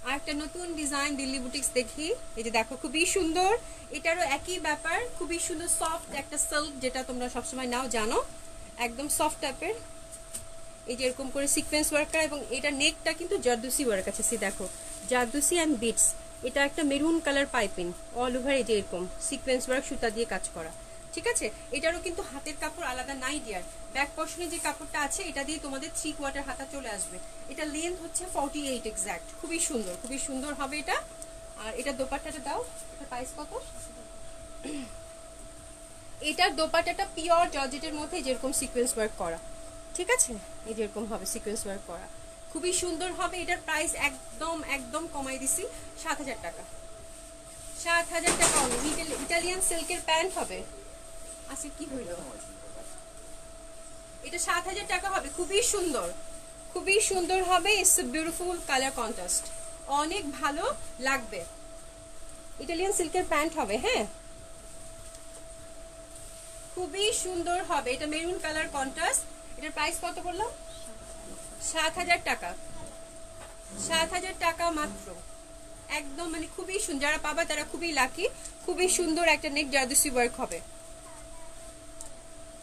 আরেকটা নতুন ডিজাইন দিল্লি বুটিক্স দেখি। এই যে দেখো খুবই সুন্দর, এটারও একই ব্যাপার, খুবই সুন্দর সফট একটা সিল্ক, যেটা তোমরা সবসময় নাও জানো, একদম সফট টাইপের। এই যে এরকম করে সিকোয়েন্স ওয়ার্ক করা, এবং এটা নেকটা কিন্তু জারদুসি ওয়ার্ক আছে, সি দেখো জারদুসি অ্যান্ড বিটস। এটা একটা maroon colour piping all over, এই যে এরকম সিকোয়েন্স ওয়ার্ক সুতা দিয়ে কাজ করা, ঠিক আছে। এটারও কিন্তু হাতের কাপড় আলাদা নাই ডিয়ার, ব্যাক পশনে যে কাপড়টা আছে এটা দিয়ে তোমাদের 3/4 হাতা চলে আসবে। এটা লেন্থ হচ্ছে 48 এক্স্যাক্ট, খুবই সুন্দর, খুবই সুন্দর হবে এটা। আর এটা দোপাট্টাটা দাও, এটা প্রাইস কত? এটার দোপাট্টাটা পিওর জর্জেটের মধ্যে যেরকম সিকোয়েন্স ওয়ার্ক করা, ঠিক আছে, এই যেরকম হবে সিকোয়েন্স ওয়ার্ক করা, খুবই সুন্দর হবে। এটার প্রাইস একদম একদম কমাই দিছি, 7000 টাকা, 7000 টাকা অনলি। ইটালিয়ান সিল্কের প্যান্ট হবে, আচ্ছা কি হইল, এটা 7000 টাকা হবে, খুবই সুন্দর, খুবই সুন্দর হবে। It's a beautiful colour contrast, অনেক ভালো লাগবে। ইটালিয়ান সিল্কের প্যান্ট হবে, হ্যাঁ খুবই সুন্দর হবে। এটা মেরুন কালার কন্ট্রাস্ট। এটার প্রাইস কত বললাম? 7000 টাকা, 7000 টাকা মাত্র, একদম মানে খুবই সুন্দর। যারা পাবা তারা খুবই লাকি, খুবই সুন্দর একটা নেক জারদুসি ওয়ার্ক হবে।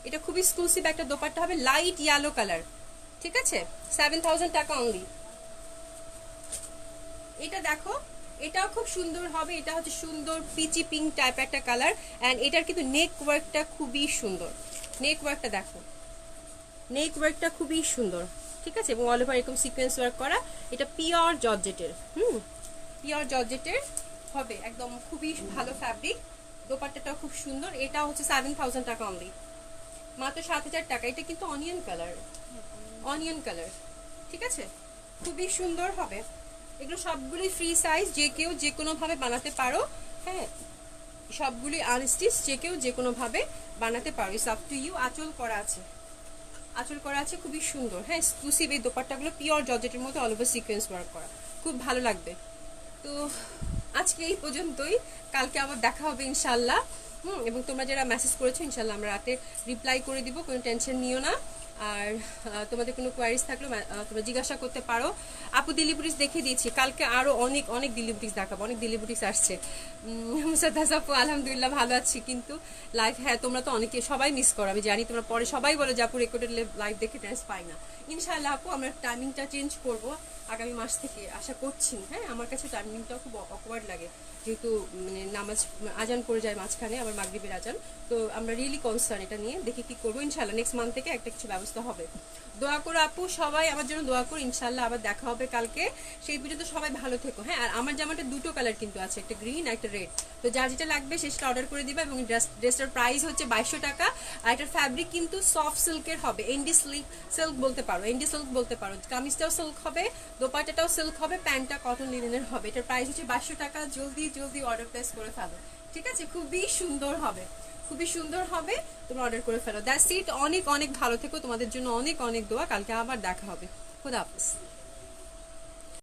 এটা খুবই এক্সক্লুসিভ একটা দোপাট্টা হবে, লাইট ইয়েলো কালার, ঠিক আছে, 7000 টাকা অনলি। এটা দেখো, এটাও খুব সুন্দর হবে। এটা হচ্ছে সুন্দর পিচি পিঙ্ক টাইপ একটা কালার, অ্যান্ড এটার কিন্তু নেক ওয়ার্কটা খুবই সুন্দর। নেক ওয়ার্কটা দেখো, নেক ওয়ার্কটা খুবই সুন্দর, ঠিক আছে, এবং অল ওভার এরকম সিকোয়েন্স ওয়ার্ক করা। এটা পিওর জর্জেটের, পিওর জর্জেটের হবে, একদম খুবই ভালো ফ্যাব্রিক। দোপাট্টাটাও খুব সুন্দর। এটা হচ্ছে 7000 টাকা অনলি, মাত্র 7000 টাকা। এটা কিন্তু অনিয়ন কালার, অনিয়ন কালার, ঠিক আছে, খুবই সুন্দর হবে। এগুলো সবগুলি ফ্রি সাইজ, যে কেউ যে কোনোভাবে বানাতে পারো, হ্যাঁ সবগুলি আনস্টিচ, যে কেউ যে কোনোভাবে বানাতে পারো, ইটস আপ টু ইউ। আঁচল করা আছে, আঁচল করা আছে, খুবই সুন্দর, হ্যাঁ এক্সক্লুসিভ এই দোপাট্টাগুলো পিওর জর্জেটের মধ্যে অল ওভার সিকোয়েন্স ওয়ার্ক করা, খুব ভালো লাগবে। তো আজকে এই পর্যন্তই, কালকে আবার দেখা হবে ইনশাল্লাহ। এবং তোমরা যারা মেসেজ করেছো ইনশাল্লাহ আমরা রাতে রিপ্লাই করে দিব, কোনো টেনশন নিও না। আর তোমাদের কোনো কোয়ারিজ থাকলে তোমরা জিজ্ঞাসা করতে পারো। আপু দিল্লি বুটিক্স দেখিয়ে দিয়েছি, কালকে আরও অনেক অনেক দিল্লি বুটিক্স দেখাবো, অনেক দিল্লি বুটিক্স আসছে। মুসাদ্দাস আপু আলহামদুলিল্লাহ ভালো আছি, কিন্তু লাইভ, হ্যাঁ তোমরা তো অনেকে সবাই মিস করো, আমি জানি তোমরা পরে সবাই বলে যে আপু রেকর্ডেড লাইভ দেখে ড্রেস পাই না। ইনশাআল্লাহ আপু আমরা টাইমিংটা চেঞ্জ করব আগামী মাস থেকে, আশা করছি। হ্যাঁ আমার কাছে টাইমিংটাও খুব অকওয়ার্ড লাগে, যেহেতু মানে নামাজ আজান করে যায় মাঝখানে, আমার মাগরিবের আজান, তো আমরা রিয়েলি কনসার্ন এটা নিয়ে, দেখি কি করবো। ইনশাআল্লাহ নেক্সট মান্থ থেকে একটা কিছু ব্যবস্থা হবে। দোয়া করো আপু, সবাই আমার জন্য দোয়া করো, ইনশাআল্লাহ আবার দেখা হবে কালকে। সেই পর্যন্ত সবাই ভালো থেকো। হ্যাঁ আর আমার জামাটা দুটো কালার কিন্তু আছে, একটা গ্রিন আর একটা রেড, তো যার যেটা লাগবে সেটা অর্ডার করে দিবা। এবং ড্রেসটার প্রাইস হচ্ছে 2200 টাকা। আর এটার ফ্যাব্রিক কিন্তু সফট সিল্কের হবে, এন্ডি সিল্ক বলতে পারো, এন্ডি সিল্ক বলতে পারো। কামিজটাও সিল্ক হবে, দোপাট্টাটাও সিল্ক হবে, প্যান্টটা কটন লিনেনের হবে। এটার প্রাইস হচ্ছে 2200 টাকা। জলদি জলদি অর্ডার প্লেস করে ফেলো, ঠিক আছে? খুবই সুন্দর হবে, খুবই সুন্দর হবে, তোমরা অর্ডার করে ফেলো। দ্যাটস ইট, অনেক অনেক ভালো থেকো, তোমাদের জন্য অনেক অনেক দোয়া, কালকে আবার দেখা হবে। খুদা হাফেজ।